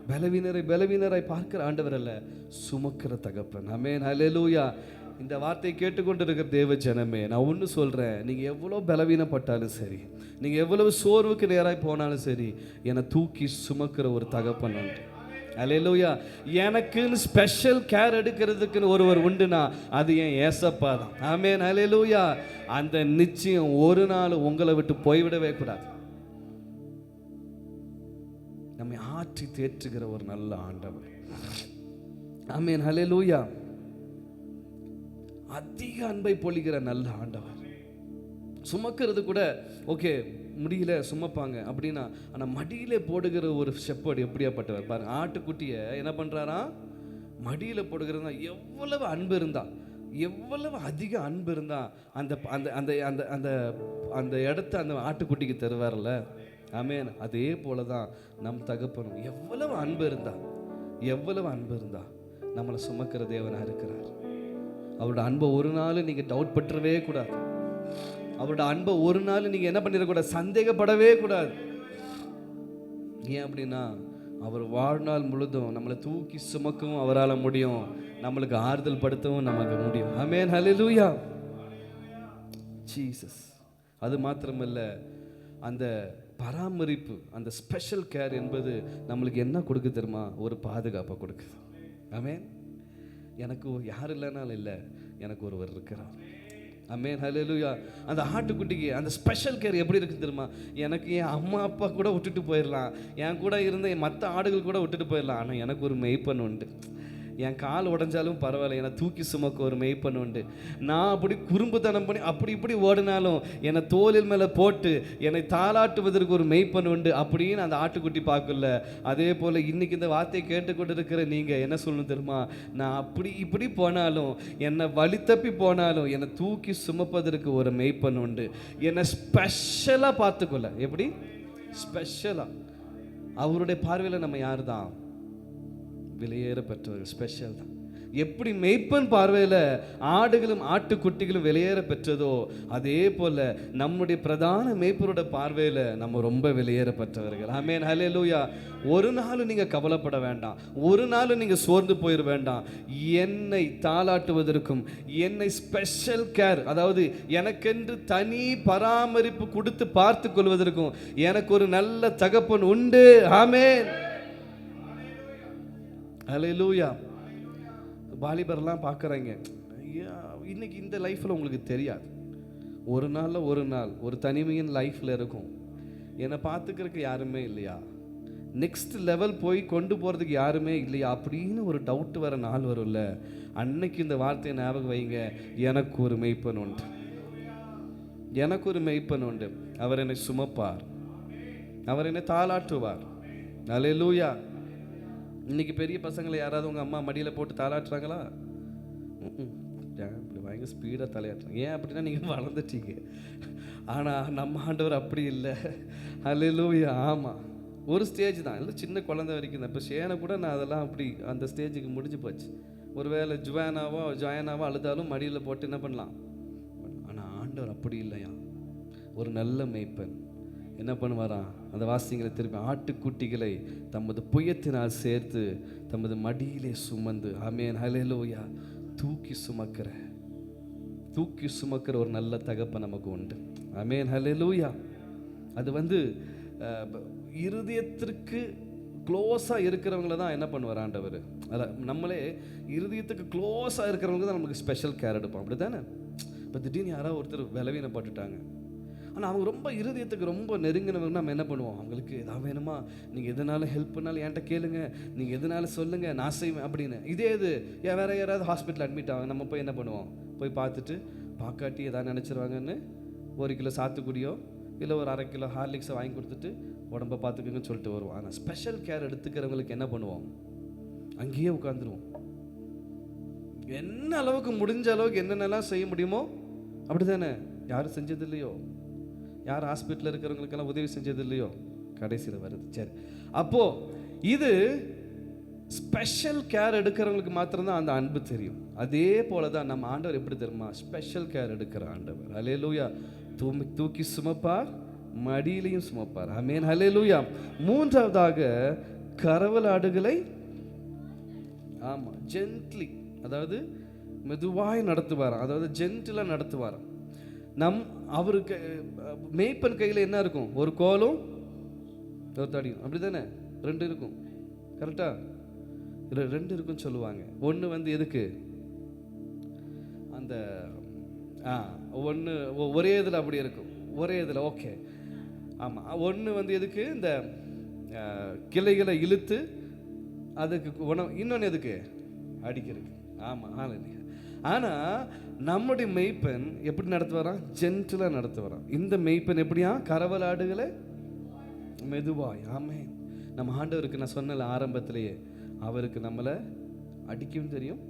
பலவீனரை பலவீனராய் பார்க்கிற ஆண்டவர் அல்ல, சுமக்கிற தகப்பன். ஆமென், ஹல்லேலூயா. இந்த வார்த்தையை கேட்டுக்கொண்டு இருக்கிற தேவ ஜனமே, நான் ஒன்று சொல்கிறேன், நீங்கள் எவ்வளோ பலவீனப்பட்டாலும் சரி, நீங்கள் எவ்வளவு சோர்வுக்கு நேராய் போனாலும் சரி, என்னை தூக்கி சுமக்கிற ஒரு தகப்பன் உண்டு. ஹல்லேலூயா. எனக்குன்னு ஸ்பெஷல் கேர் எடுக்கிறதுக்குன்னு ஒருவர் உண்டுனா அது என் ஏசப்பா தான். ஆமென், ஹல்லேலூயா. அந்த நிச்சயம் ஒரு நாள் உங்களை விட்டு போய்விடவே கூடாது. நம்மை ஆற்றி தேற்றுகிற ஒரு நல்ல ஆண்டவர். ஆமென், ஹல்லேலூயா. அதிக அன்பை பொழிகிற நல்ல ஆண்டவர். சுமக்கிறது கூட ஓகே முடியல சுமப்பாங்க அப்படின்னா, ஆனால் மடியிலே போடுகிற ஒரு ஷெப்பர்ட் எப்படியாப்பட்டவர் பாருங்க. ஆட்டுக்குட்டியை என்ன பண்ணுறாரா, மடியில் போடுகிறதா. எவ்வளவு அன்பு இருந்தா, எவ்வளவு அதிக அன்பு இருந்தா அந்த அந்த அந்த அந்த அந்த அந்த இடத்த அந்த ஆட்டுக்குட்டிக்கு தருவார்ல. ஆமென். அதே போல தான் நம் தகப்பனும் எவ்வளவு அன்பு இருந்தா, எவ்வளவு அன்பு இருந்தா நம்மளை சுமக்கிற தேவனாக இருக்கிறார். அவரோட அன்பை ஒரு நாள் நீங்கள் டவுட் பற்றவே கூடாது. அவரோட அன்பை ஒரு நாள் நீங்கள் என்ன பண்ணிடக்கூடாது, சந்தேகப்படவே கூடாது. ஏன் அப்படின்னா, அவர் வாழ்நாள் முழுதும் நம்மளை தூக்கி சுமக்கவும் அவரால் முடியும், நம்மளுக்கு ஆறுதல் படுத்தவும் நமக்கு முடியும். ஆமென், ஹல்லேலூயா. ஜீசஸ். அது மாத்திரமல்ல, அந்த பராமரிப்பு, அந்த ஸ்பெஷல் கேர் என்பது நம்மளுக்கு என்ன கொடுக்கு தெரியுமா, ஒரு பாதுகாப்பை கொடுக்குது. ஆமென். எனக்கு யார் இல்லைனாலும் இல்லை, எனக்கு ஒருவர் இருக்கிறார். ஆமென், ஹல்லேலூயா. அந்த ஆட்டுக்குட்டிக்கு அந்த ஸ்பெஷல் கேர் எப்படி இருக்குது தெரியுமா, எனக்கு என் அம்மா அப்பா கூட விட்டுட்டு போயிடலாம், என் கூட இருந்த என் மற்ற ஆடுகள் கூட விட்டுட்டு போயிடலாம், ஆனால் எனக்கு ஒரு மெய்ப்பன் உண்டு. என் கால் உடஞ்சாலும் பரவாயில்ல, என்னை தூக்கி சுமக்க ஒரு மெய்ப்பன் உண்டு. நான் அப்படி குறும்புத்தனம் பண்ணி அப்படி இப்படி ஓடினாலும் என்னை தோளில் மேலே போட்டு என்னை தாளாட்டுவதற்கு ஒரு மெய்ப்பன் உண்டு அப்படின்னு அந்த ஆட்டுக்குட்டி பார்க்கல. அதே போல் இன்னைக்கு இந்த வார்த்தையை கேட்டுக்கொண்டு இருக்கிற நீங்கள் என்ன சொல்லணும் தெரியுமா, நான் அப்படி இப்படி போனாலும், என்னை வழி தப்பி போனாலும் என்னை தூக்கி சுமப்பதற்கு ஒரு மெய்ப்பன் உண்டு. என்னை ஸ்பெஷலாக பார்த்துக்கொள்ள. எப்படி ஸ்பெஷலாக? அவருடைய பார்வையில் நம்ம யார் தான்? விலையேற பெற்றவர்கள், ஸ்பெஷல் தான். எப்படி மெய்ப்பன் பார்வையில் ஆடுகளும் ஆட்டுக்குட்டிகளும் விலையேற பெற்றதோ, அதே போல நம்முடைய பிரதான மெய்ப்பரோட பார்வையில் நம்ம ரொம்ப விலையேற பெற்றவர்கள். ஆமென், ஹல்லேலூயா. ஒரு நாளும் நீங்கள் கவலைப்பட வேண்டாம், ஒரு நாளும் நீங்கள் சோர்ந்து போயிட வேண்டாம். என்னை தாளாட்டுவதற்கும், என்னை ஸ்பெஷல் கேர், அதாவது எனக்கென்று தனி பராமரிப்பு கொடுத்து பார்த்து கொள்வதற்கும் எனக்கு ஒரு நல்ல தகப்பன் உண்டு. ஆமென், ஹல்லேலூயா. வாலிபர்லாம் பார்க்குறாங்க, இன்னைக்கு இந்த லைஃப்பில் உங்களுக்கு தெரியாது, ஒரு நாள் ஒரு தனிமையின் லைஃப்பில் இருக்கும். என்னை பார்த்துக்கிறதுக்கு யாருமே இல்லையா, நெக்ஸ்ட் லெவல் போய் கொண்டு போகிறதுக்கு யாருமே இல்லையா அப்படின்னு ஒரு டவுட் வர நாள் வரும்ல. அன்னைக்கு இந்த வார்த்தையை ஞாபகம் வைங்க, எனக்கு ஒரு மெய்ப்பன் உண்டு, எனக்கு ஒரு மெய்ப்பன் உண்டு. அவர் என்னை சுமப்பார், அவர் என்னை தாளாட்டுவார். ஹல்லேலூயா. இன்னைக்கு பெரிய பசங்களை யாராவது உங்கள் அம்மா மடியில் போட்டு தாளாட்டுறாங்களா? இப்படி பயங்கர ஸ்பீடாக தலையாட்டுறாங்க. ஏன் அப்படின்னா நீங்கள் வளர்ந்துட்டீங்க. ஆனால் நம்ம ஆண்டவர் அப்படி இல்லை. ஹல்லேலூயா. ஆமாம், ஒரு ஸ்டேஜ் தான், இல்லை சின்ன குழந்தை வரைக்கும் தான். இப்போ ஷேனை கூட நான் அதெல்லாம் அப்படி அந்த ஸ்டேஜுக்கு முடிஞ்சு போச்சு. ஒருவேளை ஜாயனாவோ அழுதாலும் மடியில் போட்டு என்ன பண்ணலாம். ஆனால் ஆண்டவர் அப்படி இல்லையா. ஒரு நல்ல மேய்ப்பன் என்ன பண்ணுவாராம், அந்த வாசிங்களை திருப்பி ஆட்டுக்குட்டிகளை தமது புயத்தினால் சேர்த்து தமது மடியிலே சுமந்து, ஆமென், ஹல்லேலூயா, தூக்கி சுமக்கிற ஒரு நல்ல தகப்பன் நமக்கு உண்டு. ஆமென், ஹல்லேலூயா. அது இருதயத்திற்கு க்ளோஸாக இருக்கிறவங்கள தான் என்ன பண்ணுவார் ஆண்டவர். அதான் நம்மளே இருதயத்துக்கு க்ளோஸாக இருக்கிறவங்க தான் நமக்கு ஸ்பெஷல் கேர் எடுப்போம், அப்படி தானே? இப்போ திடீர்னு யாராவது ஒருத்தர் பலவீனப்பட்டுட்டாங்க, ஆனால் அவங்க ரொம்ப இருதயத்துக்கு ரொம்ப நெருங்கினவங்க, நம்ம என்ன பண்ணுவோம், அவங்களுக்கு எதாவது வேணுமா, நீங்கள் எதனாலும் ஹெல்ப் பண்ணாலும் என்கிட்ட கேளுங்க, நீங்கள் எதனாலும் சொல்லுங்கள், நான் செய்வேன் அப்படின்னு. இதே இது வேறு யாராவது ஹாஸ்பிட்டல் அட்மிட் ஆகும், நம்ம போய் என்ன பண்ணுவோம், போய் பார்த்துட்டு பார்க்காட்டி எதாவது நினச்சிருவாங்கன்னு 1 கிலோ சாத்துக்குடியோ இல்லை ஒரு 1/2 கிலோ ஹார்லிக்ஸை வாங்கி கொடுத்துட்டு உடம்பை பார்த்துக்குங்கன்னு சொல்லிட்டு வருவோம். ஆனால் ஸ்பெஷல் கேர் எடுத்துக்கிறவங்களுக்கு என்ன பண்ணுவோம், அங்கேயே உட்காந்துருவோம். என்ன அளவுக்கு முடிஞ்ச அளவுக்கு என்னென்னலாம் செய்ய முடியுமோ அப்படி தானே. யாரும் செஞ்சது இல்லையோ, யார் ஹாஸ்பிட்டலில் இருக்கிறவங்களுக்கெல்லாம் உதவி செஞ்சது இல்லையோ, கடைசியில் வருது. சரி, அப்போது இது ஸ்பெஷல் கேர் எடுக்கிறவங்களுக்கு மாத்திரம்தான் அந்த அன்பு தெரியும். அதே போல தான் நம்ம ஆண்டவர் எப்படி தெரியுமா, ஸ்பெஷல் கேர் எடுக்கிற ஆண்டவர். ஹல்லேலூயா. தூக்கி சுமப்பார், மடியிலையும் சுமப்பார். ஆமென், ஹல்லேலூயா. மூன்றாவதாக கரவலாடுகளை ஜென்ட்லி, அதாவது மெதுவாய் நடத்துவார், அதாவது ஜென்டிலாக நடத்துவார். அவருக்கு மேய்ப்பன் கையில் என்ன இருக்கும், ஒரு கோலும் ஒரு தடியும், அப்படி தானே? 2 இருக்கும், கரெக்டா? 2 இருக்குன்னு சொல்லுவாங்க. ஒன்று எதுக்கு, அந்த ஒன்று ஒரே இதில் அப்படி இருக்கும், ஒரே இதில் ஓகே, ஆமாம். ஒன்று எதுக்கு, இந்த கிளைகளை இழுத்து அதுக்கு உணவு, இன்னொன்று எதுக்கு, அடிக்கிறதுக்கு. ஆமாம், ஆனால் நம்முடைய மெய்ப்பெண் எப்படி நடத்துவாராம், ஜென்டிலாக நடத்துவாராம். இந்த மெய்ப்பெண் எப்படியா, கரவலாடுகளை மெதுவாய். ஆமென். நம்ம ஆண்டவருக்கு நான் சொன்னல ஆரம்பத்திலேயே, அவருக்கு நம்மளை அடிக்கவும் தெரியும்,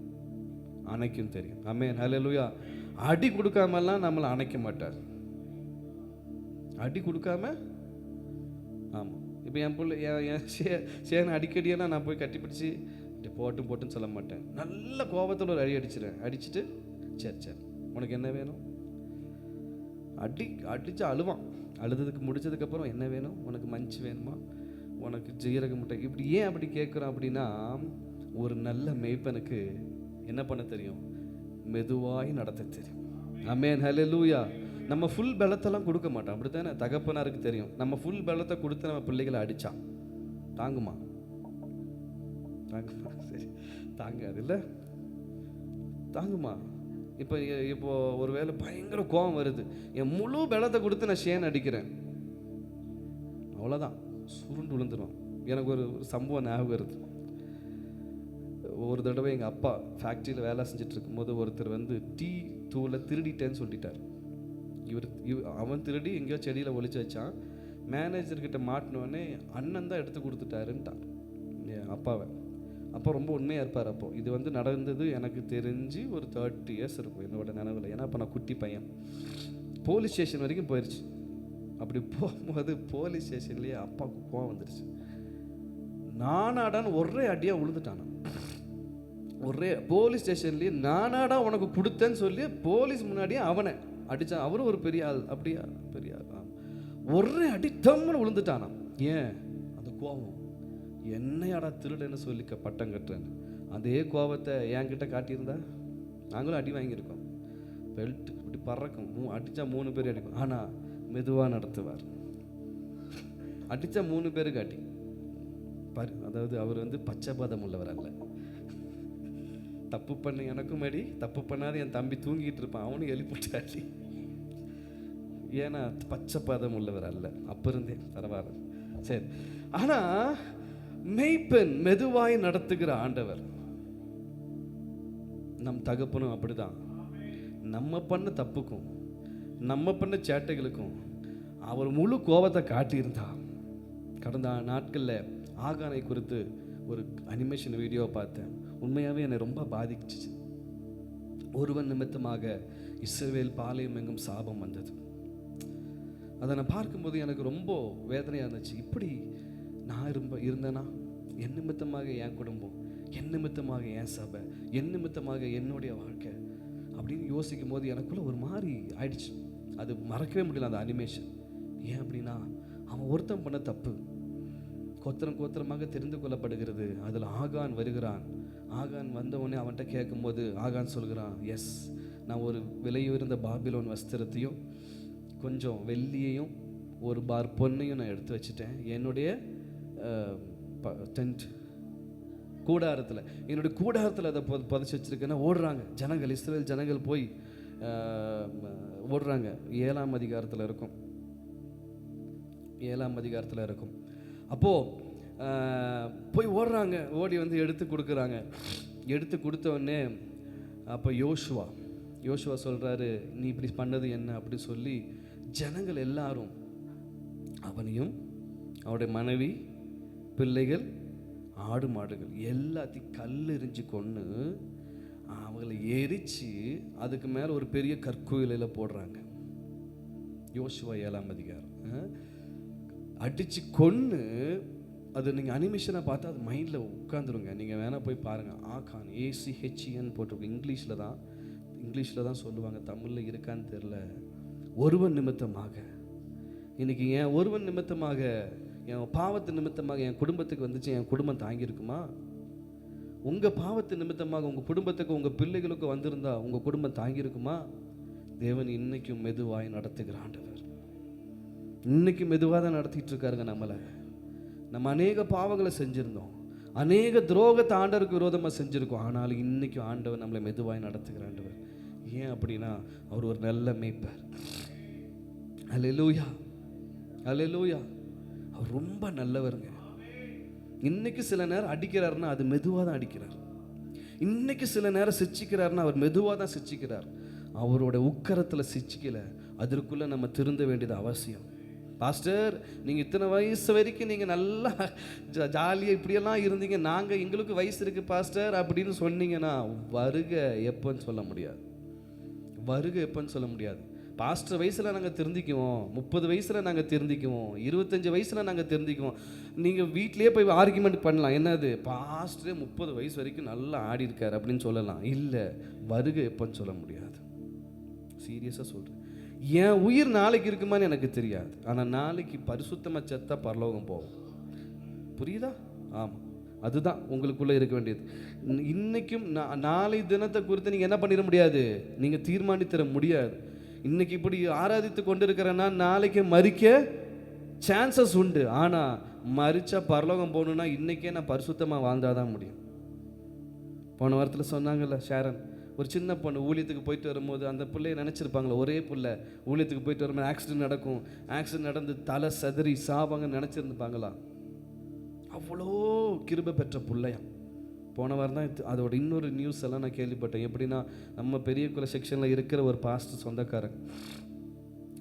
அணைக்கும் தெரியும். ஆமென், ஹல்லேலூயா. அடி கொடுக்காமலாம் நம்மளை அணைக்க மாட்டார், அடி கொடுக்காம. ஆமாம், இப்போ என் பிள்ளை என் சேனை அடிக்கடியெல்லாம் நான் போய் கட்டிப்பிடிச்சி போட்டுன்னு சொல்ல மாட்டேன். நல்ல கோபத்தில் ஒரு அடிச்சிடுறேன், அடிச்சுட்டு சரி உனக்கு என்ன வேணும், அடித்து அழுவான். அழுதுக்கு முடிச்சதுக்கப்புறம் என்ன வேணும், உனக்கு மஞ்சு வேணுமா, உனக்கு ஜீரக முட்டை, இப்படி ஏன் அப்படி கேட்குறோம் அப்படின்னா, ஒரு நல்ல மேய்ப்பனுக்கு என்ன பண்ண தெரியும், மெதுவாய் நடத்த தெரியும். ஆமென், ஹல்லேலூயா. நம்ம ஃபுல் பலத்தெல்லாம் கொடுக்க மாட்டோம், அப்படி தானே? தகப்பனாருக்கு தெரியும், நம்ம ஃபுல் பலத்தை கொடுத்து நம்ம பிள்ளைகளை அடித்தா தாங்குமா, சரி தாங்காது இல்லை, தாங்குமா? இப்போ ஒரு வேளை பயங்கர கோபம் வருது, என் முழு பலத்தை கொடுத்து நான் ஷேன் அடிக்கிறேன், அவ்வளோதான், சுருண்டு விழுந்துடும். எனக்கு ஒரு சம்பவம் ஞாபகம் வருது. ஒரு தடவை எங்கள் அப்பா ஃபேக்ட்ரியில் வேலை செஞ்சுட்டு இருக்கும்போது ஒருத்தர் டீ தூளை திருடிட்டேன்னு சொல்லிட்டார். அவன் திருடி எங்கேயோ செடியில் ஒளிச்சு வச்சான். மேனேஜர்கிட்ட மாட்டினோடனே அண்ணன் தான் எடுத்து கொடுத்துட்டாருன்ட்டான் என் அப்பாவை. அப்போ ரொம்ப உண்மையாக இருப்பார். அப்போது இது நடந்தது எனக்கு தெரிஞ்சு ஒரு 30 இயர்ஸ் இருக்கும் என்னோட நினைவில். ஏன்னா அப்போ நான் குட்டி பையன். போலீஸ் ஸ்டேஷன் வரைக்கும் போயிடுச்சு. அப்படி போகும்போது போலீஸ் ஸ்டேஷன்லேயே அப்பாவுக்கு கோவம் வந்துடுச்சு. நானாடான்னு ஒரே அடியாக விழுந்துட்டானா. ஒரே போலீஸ் ஸ்டேஷன்லேயே நானாடா உனக்கு கொடுத்தேன்னு சொல்லி போலீஸ் முன்னாடியே அவனை அடித்தான். அவரும் ஒரு பெரிய ஆள், அப்படியா பெரிய ஆள். ஒரே அடி தம்முன்னு விழுந்துட்டானா. ஏன்? அந்த கோபம், என்னையாடா திருடன்னு சொல்லி பட்டம் கட்டுறேன்னு. அதே கோபத்தை என்கிட்ட காட்டியிருந்தா நாங்களும் அடி வாங்கியிருக்கோம். பெல்ட் இப்படி பறக்கும், அடித்தா 3 பேர் அடிக்கும். ஆனால் மெதுவாக நடத்துவார். அடித்தா 3 பேருக்கு அடி பாரு. அதாவது அவர் பச்சைபாதம் உள்ளவர் அல்ல. தப்பு பண்ண எனக்கும் அடி, தப்பு பண்ணாத என் தம்பி தூங்கிட்டு இருப்பான், அவனும் எழுப்பிட்டு அடி. ஏன்னா பச்சைபாதம் உள்ளவர் அல்ல. அப்போ இருந்தே பரவாயில்ல, சரி. ஆனால் மெய்ப்பெண் மெதுவாய் நடத்துகிற ஆண்டவர். நம் தகப்பனும் அப்படிதான். நம்ம பண்ண தப்புக்கும் நம்ம பண்ண சேட்டைகளுக்கும் அவர் முழு கோபத்தை காட்டியிருந்தா. கடந்த நாட்களில் ஆகானை குறித்து ஒரு அனிமேஷன் வீடியோ பார்த்தேன். உண்மையாகவே என்னை ரொம்ப பாதிச்சிச்சு. ஒருவன் நிமித்தமாக இஸ்ரவேல் பாளையம் எங்கும் சாபம் வந்தது. அதை நான் பார்க்கும்போது எனக்கு ரொம்ப வேதனையாக இருந்துச்சு. இப்படி நான் இருந்தேன்னா, என் நிமித்தமாக என் குடும்பம், என் நிமித்தமாக என் சபை, என் நிமித்தமாக என்னுடைய வாழ்க்கை அப்படின்னு யோசிக்கும் போது எனக்குள்ள ஒரு மாதிரி ஆயிடுச்சு. அது மறக்கவே முடியல அந்த அனிமேஷன். ஏன் அப்படின்னா, அவன் ஒருத்தன் பண்ண தப்பு கோத்திரமாக தெரிந்து கொள்ளப்படுகிறது. அதில் ஆகான் வருகிறான். ஆகான் வந்தவொடனே அவன்கிட்ட கேட்கும்போது ஆகான் சொல்கிறான், எஸ், நான் ஒரு விலையுயர்ந்த பாபிலோன் வஸ்திரத்தையும் கொஞ்சம் வெள்ளியையும் ஒரு பார் பொன்னையும் நான் எடுத்து வச்சுட்டேன். என்னுடைய டென்ட் கூடாரத்தில், என்னுடைய கூடாரத்தில் அதை புதைச்சி வச்சுருக்கேன்னா ஓடுறாங்க ஜனங்கள். இஸ்ரவேல் ஜனங்கள் போய் ஓடுறாங்க. 7ஆம் அதிகாரத்தில் இருக்கும், 7ஆம் அதிகாரத்தில் இருக்கும். அப்போது போய் ஓடுறாங்க, ஓடி வந்து எடுத்து கொடுக்குறாங்க. எடுத்து கொடுத்தவொடனே அப்போ யோசுவா சொல்கிறாரு, நீ இப்படி பண்ணது என்ன அப்படி சொல்லி ஜனங்கள் எல்லாரும் அவனையும் அவருடைய மனைவி, பிள்ளைகள், ஆடு மாடுகள் எல்லாத்தையும் கல் எறிஞ்சு கொண்டு அவங்களை எரித்து அதுக்கு மேலே ஒரு பெரிய கற்கோயிலில் போடுறாங்க. யோசுவா 7ஆம் அதிகாரம். அடித்து கொன்று அது நீங்கள் அனிமேஷனை பார்த்தா அது மைண்டில் உட்காந்துருங்க. நீங்கள் வேணால் போய் பாருங்கள். ஆகான், ACHEN போட்டிருக்கோம். இங்கிலீஷில் தான் சொல்லுவாங்க, தமிழில் இருக்கான்னு தெரில. ஒருவன் நிமித்தமாக, இன்றைக்கி என் ஒருவன் நிமித்தமாக, என் பாவத்து நிமித்தமாக என் குடும்பத்துக்கு வந்துச்சு, என் குடும்பம் தாங்கியிருக்குமா? உங்கள் பாவத்து நிமித்தமாக உங்கள் குடும்பத்துக்கு, உங்கள் பிள்ளைகளுக்கு வந்திருந்தா உங்கள் குடும்பம் தாங்கியிருக்குமா? தேவன் இன்னைக்கும் மெதுவாய் நடத்துகிற ஆண்டவர். இன்னைக்கு மெதுவாக தான் நடத்திட்டு இருக்காருங்க நம்மளை. நம்ம அநேக பாவங்களை செஞ்சுருந்தோம், அநேக துரோகத்தை ஆண்டவருக்கு விரோதமாக செஞ்சுருக்கோம். ஆனாலும் இன்னைக்கும் ஆண்டவர் நம்மளை மெதுவாய் நடத்துகிற ஆண்டவர். ஏன் அப்படின்னா அவர் ஒரு நல்ல மேய்ப்பர். அல்லேலூயா, அல்லேலூயா. அவர் ரொம்ப நல்லவருங்க. இன்னைக்கு சில நேரம் அடிக்கிறாருன்னா அது மெதுவாக தான் அடிக்கிறார். இன்னைக்கு சில நேரம் சிச்சிக்கிறாருன்னா அவர் மெதுவாக தான் சிச்சிக்கிறார். அவரோட உக்கரத்தில் சிச்சிக்கல, அதற்குள்ளே நம்ம திருந்த வேண்டியது அவசியம். பாஸ்டர், நீங்கள் இத்தனை வயசு வரைக்கும் நீங்கள் நல்லா ஜாலியாக இப்படியெல்லாம் இருந்தீங்க, நாங்கள் எங்களுக்கு வயசு இருக்குது பாஸ்டர் அப்படின்னு சொன்னீங்கன்னா வருகை எப்போன்னு சொல்ல முடியாது. வருகை எப்போன்னு சொல்ல முடியாது. பாஸ்டர் வயசில் நாங்கள் திருந்திக்குவோம், 30 வயசில் நாங்கள் திருந்திக்குவோம், 25 வயசில் நாங்கள் திருந்திக்குவோம். நீங்கள் வீட்டிலே போய் ஆர்கியூமெண்ட் பண்ணலாம், என்னது பாஸ்டரே 30 வயசு வரைக்கும் நல்லா ஆடி இருக்கார் அப்படின்னு சொல்லலாம். இல்லை, வருகை எப்போன்னு சொல்ல முடியாது. சீரியஸாக சொல்கிறேன். என் உயிர் நாளைக்கு இருக்குமான்னு எனக்கு தெரியாது, ஆனால் நாளைக்கு பரிசுத்தமாக செத்தா பரலோகம் போகும். புரியுதா? ஆமாம், அதுதான் உங்களுக்குள்ளே இருக்க வேண்டியது. இன்றைக்கும் நாளை தினத்தை குறித்து நீங்கள் என்ன பண்ணிட முடியாது, நீங்கள் தீர்மானித்தர முடியாது. இன்றைக்கி இப்படி ஆராதித்து கொண்டு இருக்கிறேன்னா நாளைக்கு மறிக்க சான்சஸ் உண்டு. ஆனால் மறிச்சா பரலோகம் போகணுன்னா இன்றைக்கே நான் பரிசுத்தமாக வாழ்ந்தால் தான் முடியும். போன வாரத்தில் சொன்னாங்கல்ல ஷேரன், ஒரு சின்ன பொண்ணு ஊழியத்துக்கு போயிட்டு வரும்போது அந்த பிள்ளையை நினச்சிருப்பாங்களே, ஒரே பிள்ளை ஊழியத்துக்கு போயிட்டு வரும்போது ஆக்சிடென்ட் நடக்கும், ஆக்சிடென்ட் நடந்து தலை சதறி சாவாங்கன்னு நினச்சிருந்துப்பாங்களா? அவ்வளோ கிருபை பெற்ற பிள்ளையாம். போன வாரம் தான் அதோட இன்னொரு நியூஸ் எல்லாம் நான் கேள்விப்பட்டேன். எப்படின்னா, நம்ம பெரிய குல செக்ஷனில் இருக்கிற ஒரு பாஸ்டர் சொந்தக்காரங்க,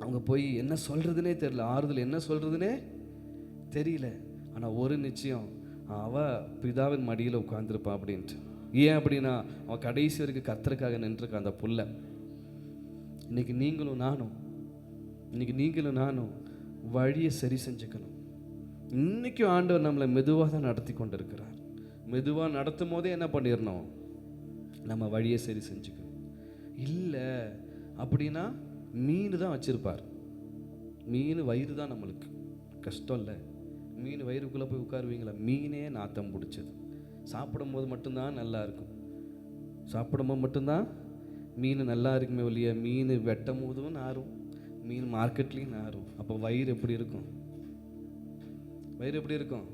அவங்க போய் என்ன சொல்கிறதுனே தெரியல, ஆறுதல் என்ன சொல்கிறதுனே தெரியல. ஆனால் ஒரு நிச்சயம், அவள் பிதாவின் மடியில் உட்காந்துருப்பான் அப்படின்ட்டு. ஏன் அப்படின்னா, அவன் கடைசி வரைக்கும் கர்த்தருக்காக நின்றுருக்கான் அந்த புள்ள. இன்னைக்கு நீங்களும் நானும் வழியை சரி செஞ்சுக்கணும். இன்றைக்கும் ஆண்டவர் நம்மளை மெதுவாக தான் நடத்தி கொண்டு இருக்கிறார். மெதுவாக நடத்தும் போதே என்ன பண்ணிடணும், நம்ம வழியை சரி செஞ்சுக்கணும். இல்லை அப்படின்னா மீன் தான் வச்சுருப்பார். மீன் வயிறு தான் நம்மளுக்கு கஷ்டம் இல்லை. மீன் வயிறுக்குள்ளே போய் உட்காருவீங்களா? மீனே நாத்தம் பிடிச்சது. சாப்பிடும்போது மட்டும்தான் நல்லா இருக்கும், சாப்பிடும்போது மட்டும்தான் மீன் நல்லா இருக்குமே ஒழிய மீன் வெட்டும் போதும் நாரும், மீன் மார்க்கெட்லேயும் நாரும். அப்போ வயிறு எப்படி இருக்கும்? வயிறு எப்படி இருக்கும்?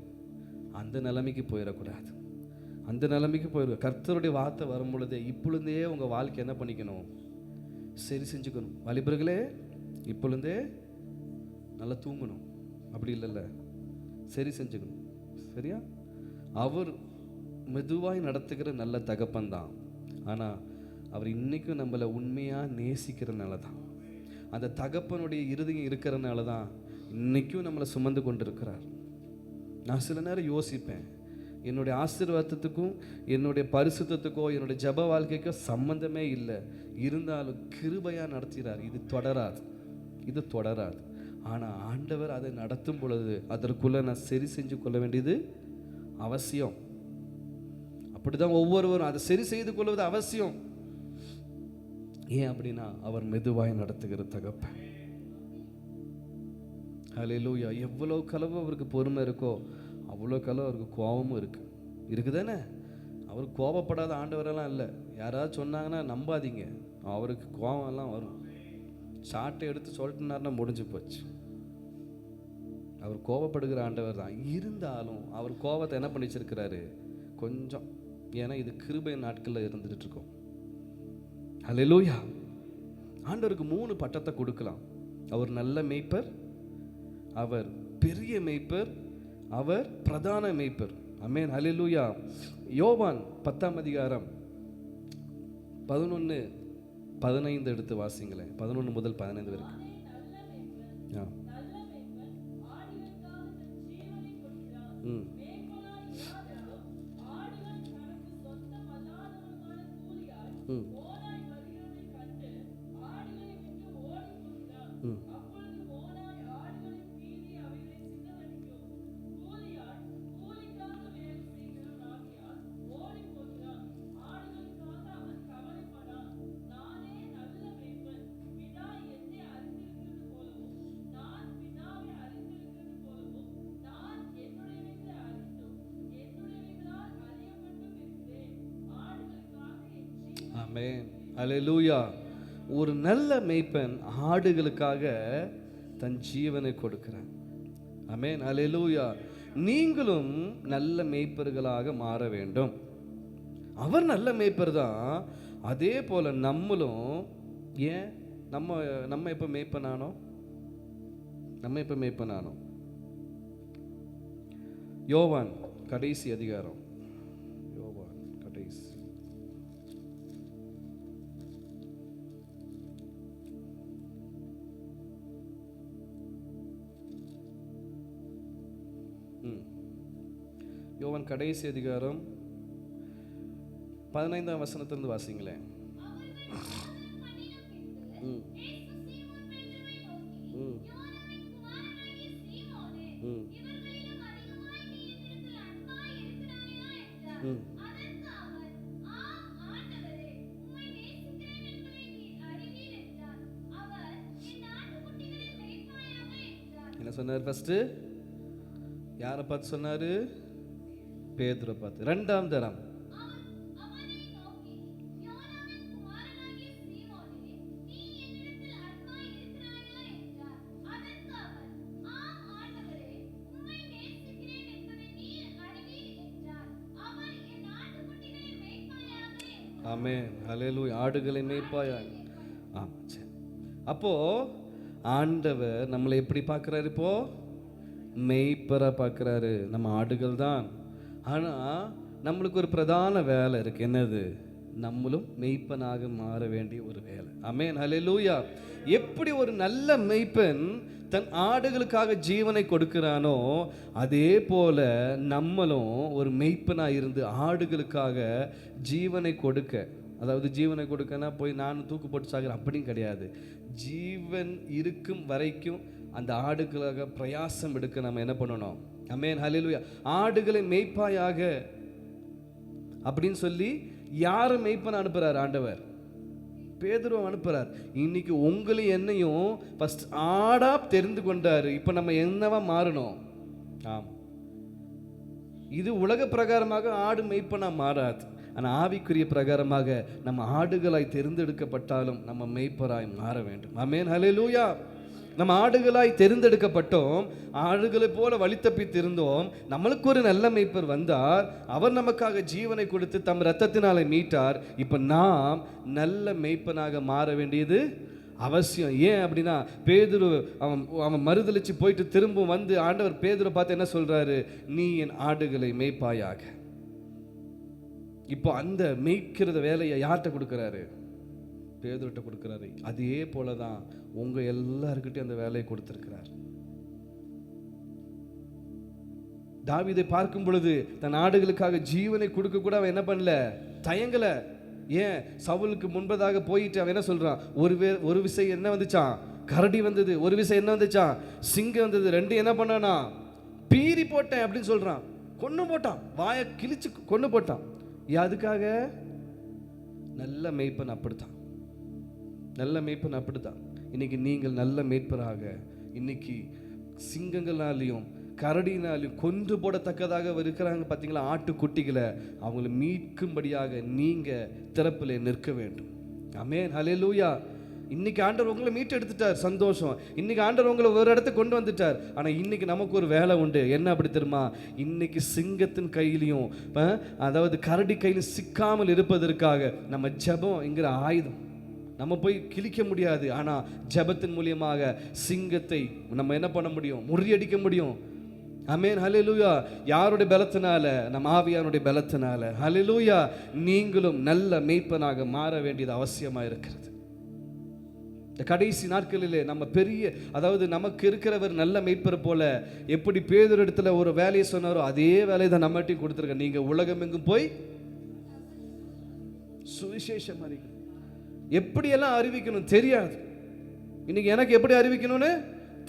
அந்த நிலைமைக்கு போயிடக்கூடாது. அந்த நிலைமைக்கு போயிடும். கர்த்தருடைய வார்த்தை வரும் பொழுதே இப்பொழுதே உங்கள் வாழ்க்கை என்ன பண்ணிக்கணும், சரி செஞ்சுக்கணும். வாலிபர்களே, இப்பொழுதே நல்லா தூங்கணும், அப்படி இல்லைல்ல, சரி செஞ்சுக்கணும். சரியா? அவர் மெதுவாய் நடத்துகிற நல்ல தகப்பன் தான். ஆனால் அவர் இன்றைக்கும் நம்மளை உண்மையாக நேசிக்கிறனால தான், அந்த தகப்பனுடைய இருதயம் இருக்கிறனால தான் இன்றைக்கும் நம்மளை சுமந்து கொண்டு இருக்கிறார். நான் சில நேரம் யோசிப்பேன், என்னுடைய ஆசீர்வாதத்துக்கும் என்னுடைய பரிசுத்தத்துக்கோ என்னுடைய ஜப வாழ்க்கைக்கோ சம்பந்தமே இல்லை, இருந்தாலும் கிருபையாக நடத்துகிறார். இது தொடராது. ஆனால் ஆண்டவர் அதை நடத்தும் பொழுது அதற்குள்ளே நான் சரி செஞ்சு கொள்ள வேண்டியது அவசியம். அப்படிதான் ஒவ்வொருவரும் அதை சரி செய்து கொள்வது அவசியம். ஏன் அப்படின்னா, அவர் மெதுவாய் நடத்துகிற தகப்பன். ஹல்லேலூயா. எவ்வளோ கலவு அவருக்கு பொறுமை இருக்கோ அவ்வளோ கலவு அவருக்கு கோபமும் இருக்குதானே. அவர் கோபப்படாத ஆண்டவரெல்லாம் இல்லை. யாராவது சொன்னாங்கன்னா நம்பாதீங்க, அவருக்கு கோபம்லாம் வரும். சாட்டை எடுத்து சொல்லிட்டுனாருன்னா முடிஞ்சு போச்சு. அவர் கோபப்படுகிற ஆண்டவர் தான். இருந்தாலும் அவர் கோபத்தை என்ன பண்ணி வச்சிருக்கிறாரு கொஞ்சம், ஏன்னா இது கிருபை நாட்களில் இருந்துட்டு இருக்கோம். ஹல்லேலூயா. ஆண்டவருக்கு 3 பட்டத்தை கொடுக்கலாம். அவர் நல்ல மேய்ப்பர், அவர் பெரிய மேய்ப்பர், அவர் பிரதான மேய்ப்பர். ஆமென், ஹல்லேலூயா. யோவான் 10ஆம் அதிகாரம் 11-15 எடுத்து வாசிங்களேன். 11 முதல் 15 வரைக்கும். ஆமென், ஹல்லேலூயா. ஒரு நல்ல மேய்ப்பன் ஆடுகளுக்காக தன் ஜீவனை கொடுக்கிறான். ஆமென், ஹல்லேலூயா. நீங்களும் நல்ல மேய்ப்பர்களாக மாற வேண்டும். அவர் நல்ல மேய்ப்பர் தான். அதே போல நம்மளும், ஏன் நம்ம எப்போ மேய்ப்பனானோ? நம்ம எப்போ மேய்ப்பனானோ? யோவான் கடைசி அதிகாரம், யோவான் கடைசி யோவான் கடைசி அதிகாரம் 15ஆம் வசனத்திலிருந்து வாசிங்களேன். என்ன சொன்னார்? ஃபர்ஸ்ட் யாரை பார்த்து சொன்னாரு? பேதுரை பார்த்து. 2ஆம் தரம் ஆமென், ஹல்லேலூயா. ஆடுகளை மேய்ப்பாயா. சரி. அப்போ ஆண்டவர் நம்மளை எப்படி பார்க்கிறாரு? இப்போ மேய்ப்பரா பார்க்கிறாரு. நம்ம ஆடுகள் தான். ஆனா நம்மளுக்கு ஒரு பிரதான வேலை இருக்கு. என்னது? நம்மளும் மெய்ப்பனாக மாற வேண்டிய ஒரு வேலை. ஆமென், ஹல்லேலூயா. எப்படி ஒரு நல்ல மெய்ப்பன் தன் ஆடுகளுக்காக ஜீவனை கொடுக்கிறானோ, அதே போல நம்மளும் ஒரு மெய்ப்பனாக இருந்து ஆடுகளுக்காக ஜீவனை கொடுக்க, அதாவது ஜீவனை கொடுக்கனா போய் நான் தூக்கு போட்டு சாகிறேன் அப்படின்னு கிடையாது. ஜீவன் இருக்கும் வரைக்கும் அந்த ஆடுகளுக்காக பிரயாசம் எடுக்க நம்ம என்ன பண்ணணும்? ஆமென், ஹல்லேலூயா. ஆடுகளை மேய்ப்பாயாக அப்படின்னு சொல்லி யாரை மேய்ப்பன் அனுப்புறார்? ஆண்டவர் பேதுருவை அனுப்புறார். இன்னைக்கு உங்களையும் என்னையும் ஃபர்ஸ்ட் ஆடா தெரிந்து கொண்டாரு. இப்போ நம்ம என்னவா மாறணும்? இது உலக பிரகாரமாக ஆடு மேய்ப்பனா மாறாது. ஆனால் ஆவிக்குரிய பிரகாரமாக நம்ம ஆடுகளாய் தெரிந்தெடுக்கப்பட்டாலும் நம்ம மேய்ப்பராய் மாற வேண்டும். ஆமென், ஹல்லேலூயா. நம்ம ஆடுகளாய் தெரிந்தெடுக்கப்பட்டோம், ஆடுகளை போல வழி தப்பித்திருந்தோம். நம்மளுக்கு ஒரு நல்ல மேய்ப்பர் வந்தார். அவர் நமக்காக ஜீவனை கொடுத்து தம் இரத்தத்தினாலே மீட்டார். இப்போ நாம் நல்ல மேய்ப்பனாக மாற வேண்டியது அவசியம். ஏன் அப்படின்னா, பேதுரு அவன் மறுதலிச்சு போயிட்டு திரும்ப வந்து ஆண்டவர் பேதுரை பார்த்து என்ன சொல்றாரு? நீ என் ஆடுகளை மேய்ப்பாயாக. இப்போ அந்த மேய்க்கிறத வேலையை யார்கிட்ட கொடுக்குறாரு? பேதுருட்ட கொடுக்குறாரு. அதே போலதான் உங்க எல்லாருக்கிட்டையும் அந்த வேலையை கொடுத்திருக்கிறார். தாவீதை பார்க்கும் பொழுது தன் ஆடுகளுக்காக ஜீவனை கொடுக்க கூட அவன் என்ன பண்ணல? தயங்கல. ஏன்? சவுலுக்கு முன்பதாக போயிட்டு அவன் என்ன சொல்றான்? ஒரு விசை என்ன வந்துச்சான்? கரடி வந்தது. ஒரு விசை என்ன வந்துச்சான்? சிங்கம் வந்தது. 2 என்ன பண்ணானா? பீறி போட்டேன் அப்படின்னு சொல்றான். கொன்னு போட்டான். வாயை கிழிச்சு கொன்னு போட்டான். அதுக்காக நல்ல மேய்ப்பன் அப்படித்தான். நல்ல மேய்ப்பன் அப்படித்தான். இன்னைக்கு நீங்கள் நல்ல மேய்ப்பராக, இன்னைக்கு சிங்கங்களாலையும் கரடினாலையும் கொன்று போடத்தக்கதாக இருக்கிறாங்க பார்த்தீங்களா, ஆட்டுக்குட்டிகளை, அவங்களை மீட்கும்படியாக நீங்க திறப்பிலே நிற்க வேண்டும். ஆமென், ஹல்லேலூயா. இன்னைக்கு ஆண்டவர் உங்களை மீட்டு எடுத்துட்டார், சந்தோஷம். இன்னைக்கு ஆண்டவர் உங்களை ஒரு இடத்துக்கு கொண்டு வந்துட்டார். ஆனால் இன்னைக்கு நமக்கு ஒரு வேலை உண்டு. என்ன அப்படி தெரியுமா? இன்னைக்கு சிங்கத்தின் கையிலையும் அதாவது கரடி கையிலும் சிக்காமல் இருப்பதற்காக நம்ம ஜெபம்ங்கிற ஆயுதம் நம்ம போய் கிழிக்க முடியாது. ஆனால் ஜெபத்தின் மூலியமாக சிங்கத்தை நம்ம என்ன பண்ண முடியும்? முறியடிக்க முடியும். ஆமென், ஹல்லேலூயா. யாருடைய பலத்தினால? நம்ம ஆவியானுடைய பலத்தினால. ஹல்லேலூயா. நீங்களும் நல்ல மேய்ப்பனாக மாற வேண்டியது அவசியமாக இருக்கிறது. இந்த கடைசி நாட்களிலே நம்ம பெரிய, அதாவது நமக்கு இருக்கிறவர் நல்ல மேய்ப்பர் போல எப்படி பேதுரு இடத்துல ஒரு வேலையை சொன்னாரோ அதே வேலையை தான் நம்மகிட்டையும் கொடுத்துருக்க. நீங்க உலகம் எங்கும் போய் சுவிசேஷம் அறிவிக்கணும். எப்படியெல்லாம் அறிவிக்கணும் தெரியாது. இன்னைக்கு எனக்கு எப்படி அறிவிக்கணும்னு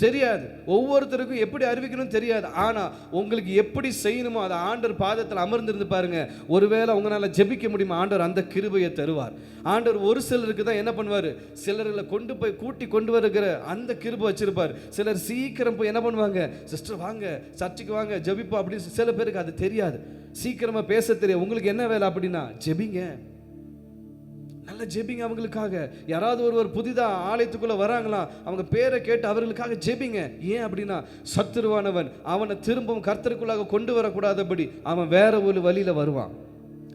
தெரியாது, ஒவ்வொருத்தருக்கும் எப்படி அறிவிக்கணும்னு தெரியாது. ஆனால் உங்களுக்கு எப்படி செய்யணுமோ அதை ஆண்டவர் பாதத்தில் அமர்ந்திருந்து பாருங்க. ஒருவேளை உங்களால் ஜெபிக்க முடியுமா? ஆண்டவர் அந்த கிருபையை தருவார். ஆண்டவர் ஒரு சிலருக்கு தான் என்ன பண்ணுவார், சிலர்களை கொண்டு போய் கூட்டி கொண்டு வருகிற அந்த கிருபை வச்சிருப்பார். சிலர் சீக்கிரம் போய் என்ன பண்ணுவாங்க, சிஸ்டர் வாங்க சர்ச்சுக்கு வாங்க ஜெபிப்போம் அப்படின்னு. சில பேருக்கு அது தெரியாது, சீக்கிரமாக பேச தெரியாது. உங்களுக்கு என்ன வேலை அப்படின்னா ஜெபிங்க, நல்ல ஜெபிங்க அவங்களுக்காக. யாராவது ஒருவர் புதிதாக ஆலயத்துக்குள்ள வராங்களா, அவங்க பேரை கேட்டு அவர்களுக்காக ஜெபிங்க. ஏன் அப்படின்னா சத்துருவானவன் அவனை திரும்பவும் கர்த்தருக்குள்ளாக கொண்டு வரக்கூடாதபடி அவன் வேற ஒரு வழியில வருவான்.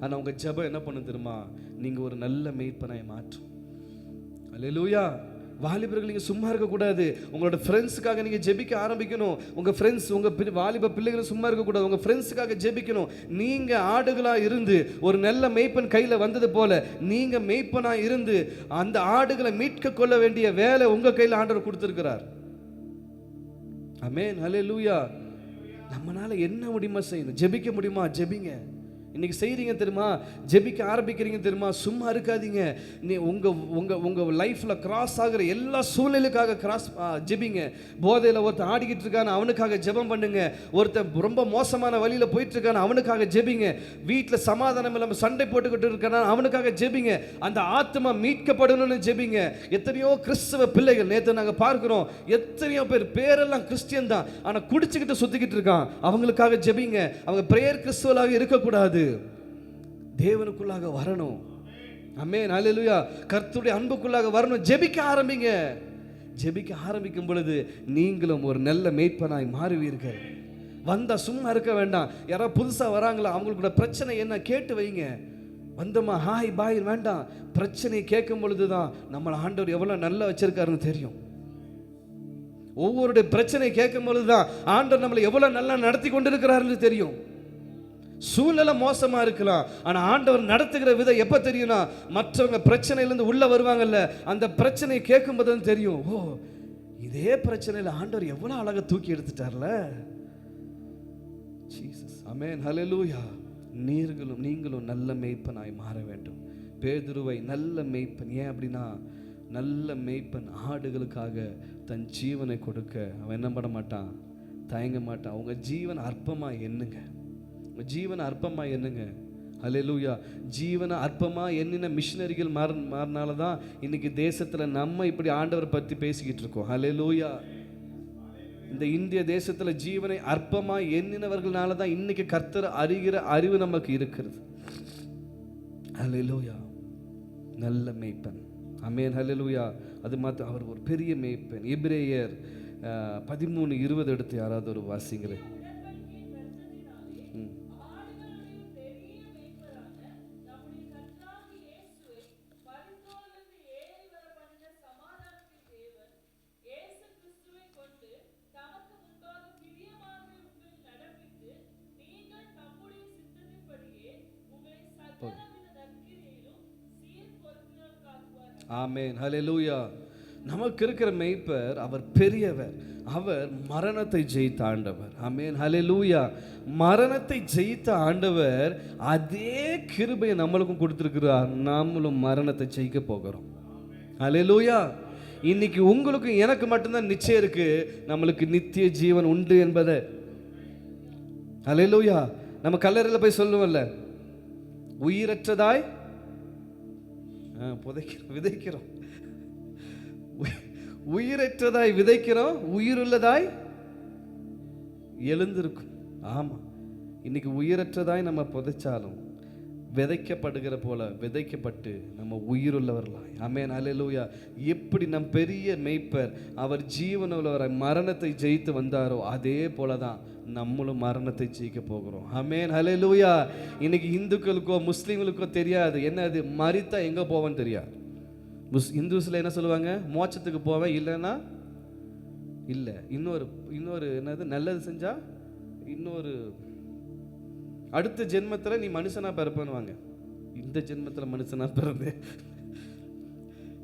ஆனால் உங்க ஜெபம் என்ன பண்ண தெரியுமா? நீங்க ஒரு நல்ல மேய்ப்பனாய் மாற்றும். அல்லேலூயா. வாலிபர்கள் நீங்கள் சும்மா இருக்கக்கூடாது. உங்களோட ஃப்ரெண்ட்ஸுக்காக நீங்கள் ஜெபிக்க ஆரம்பிக்கணும். உங்கள் ஃப்ரெண்ட்ஸ், உங்கள் வாலிப பிள்ளைகளும் சும்மா இருக்கக்கூடாது. உங்கள் ஃப்ரெண்ட்ஸுக்காக ஜெபிக்கணும். நீங்கள் ஆடுகளாக இருந்து ஒரு நல்ல மேய்ப்பன் கையில் வந்தது போல நீங்கள் மேய்ப்பனாக இருந்து அந்த ஆடுகளை மீட்க கொள்ள வேண்டிய வேலை உங்கள் கையில் ஆண்டவர் கொடுத்துருக்கிறார். ஆமென், ஹல்லேலூயா. நம்மளால என்ன முடியுமா செய்யணும்? ஜெபிக்க முடியுமா? ஜெபிங்க. இன்னைக்கு செய்கிறீங்க தெரியுமா? ஜெபிக்க ஆரம்பிக்கிறீங்க தெரியுமா? சும்மா இருக்காதீங்க. நீ உங்கள் லைஃப்பில் கிராஸ் ஆகிற எல்லா சூழ்நிலைக்காக ஜெபிங்க. போதையில் ஒருத்தர் ஆடிக்கிட்டு இருக்கான அவனுக்காக ஜெபம் பண்ணுங்க. ஒருத்தர் ரொம்ப மோசமான வழியில் போயிட்டு இருக்கான அவனுக்காக ஜெபிங்க. வீட்டில் சமாதானம் இல்லாமல் சண்டை போட்டுக்கிட்டு இருக்கான அவனுக்காக ஜெபிங்க. அந்த ஆத்மா மீட்கப்படணும்னு ஜெபிங்க. எத்தனையோ கிறிஸ்தவ பிள்ளைகள் நேற்று நாங்கள் பார்க்கிறோம், எத்தனையோ பேரெல்லாம் கிறிஸ்டியன் தான், ஆனால் குடிச்சுக்கிட்டு சுற்றிக்கிட்டு இருக்கான். அவங்களுக்காக ஜெபிங்க. அவங்க பிரேயர் கிறிஸ்துவலாக இருக்கக்கூடாது, தேவனுக்குள்ளாக வரணும். ஆமென், ஹல்லேலூயா. கர்த்தருடைய அன்புக்குள்ளாக வரணும். ஜெபிக்க ஆரம்பிங்க. ஜெபிக்க ஆரம்பிக்கும் பொழுது நீங்களும் ஒரு நல்ல மேய்ப்பனாய் மாறுவீர்கள். வந்தா சும்மா இருக்க வேண்டாம். யாராவது புதுசாக வராங்களா, அவங்களோட பிரச்சனை என்ன கேட்டு வைங்க. வந்தோமா ஹாய் பாய் வேண்டாம். பிரச்சனையை கேட்கும் பொழுது தான் நம்மளை ஆண்டவர் எவ்வளோ நல்லா வச்சிருக்காருன்னு தெரியும். ஒவ்வொருடைய பிரச்சனையை கேட்கும் பொழுது தான் ஆண்டவர் நம்மளை எவ்வளோ நல்லா நடத்தி கொண்டிருக்கிறாருன்னு தெரியும். சூழ்நிலை மோசமா இருக்கலாம், ஆனா ஆண்டவர் நடத்துகிற விதம் எப்ப தெரியும்னா மற்றவங்க பிரச்சனையிலிருந்து உள்ள வருவாங்கல்ல, அந்த பிரச்சனையை கேட்கும் போது தெரியும், ஓ இதே பிரச்சனையில ஆண்டவர் எவ்வளவு அழகா தூக்கி எடுத்துட்டார்ல. ஜீசஸ். ஆமென், ஹல்லேலூயா. நீங்களும் நல்ல மேய்ப்பனாய் மாற வேண்டும். பேதுருவை நல்ல மேய்ப்பன். ஏன் அப்படின்னா நல்ல மேய்ப்பன் ஆடுகளுக்காக தன் ஜீவனை கொடுக்க அவன் என்ன பண்ண மாட்டான், தயங்க மாட்டான். அவங்க ஜீவன் அற்பமா எண்ணுங்க, ஜீவனை அற்பமாக எண்ணுங்க. ஹல்லேலூயா. ஜீவனை அற்பமாக எண்ணின மிஷினரிகள் மாறினால தான் இன்னைக்கு தேசத்தில் நம்ம இப்படி ஆண்டவரை பற்றி பேசிக்கிட்டு இருக்கோம். ஹல்லேலூயா. இந்த இந்திய தேசத்தில் ஜீவனை அற்பமாக எண்ணினவர்களால தான் இன்னைக்கு கர்த்தர் அறிகிற அறிவு நமக்கு இருக்கிறது. ஹல்லேலூயா. நல்ல மேய்ப்பன். ஆமென், ஹல்லேலூயா. அது மாத்திரம் அவர் ஒரு பெரிய மேய்ப்பன். எபிரேயர் 13:20 எடுத்து யாராவது ஒரு வாசிங்களேன். ஆமென், ஹல்லேலூயா. நமக்கு இருக்கிற மேய்ப்பர் அவர் பெரியவர். அவர் மரணத்தை ஜெயித்த ஆண்டவர். ஆமென், ஹல்லேலூயா. மரணத்தை ஜெயித்த ஆண்டவர் அதே கிருபையை நம்மளுக்கும் கொடுத்திருக்கிறார். நாமளும் மரணத்தை ஜெயிக்க போகிறோம். ஹல்லேலூயா. இன்னைக்கு உங்களுக்கு எனக்கு மட்டும்தான் நிச்சயம் இருக்கு, நம்மளுக்கு நித்திய ஜீவன் உண்டு என்பதை. ஹல்லேலூயா. நம்ம கல்லறையில் போய் சொல்லுவோம்ல, உயிரற்றதாய் விதைக்கிறோம், உயிரற்றதாய் விதைக்கிறோம், உயிருள்ளதாய் எழுந்திருக்கும். ஆமா, இன்னைக்கு உயிரற்றதாய் நம்ம புதைச்சாலும் விதைக்கப்படுகிற போல விதைக்கப்பட்டு நம்ம உயிருள்ளவர்களாய். ஆமென், அல்லேலூயா. எப்படி நம் பெரிய மேய்ப்பர் அவர் ஜீவனுள்ளவரை மரணத்தை ஜெயித்து வந்தாரோ அதே போல தான் நம்மளும் மரணத்தை ஜெயிக்க போகிறோம். ஆமென், அல்லேலூயா. இன்னைக்கு இந்துக்களுக்கோ முஸ்லீம்களுக்கோ தெரியாது என்னது மரித்தா எங்கே போவேன்னு தெரியாது. இந்துஸில் என்ன சொல்லுவாங்க, மோட்சத்துக்கு போவேன், இல்லைன்னா இல்லை. இன்னொரு என்னது நல்லது செஞ்சா இன்னொரு அடுத்த ஜென்மத்தில் நீ மனுஷனா பிறப்பேன்னுவாங்க. இந்த ஜென்மத்தில் மனுஷனா பிறந்தேன்,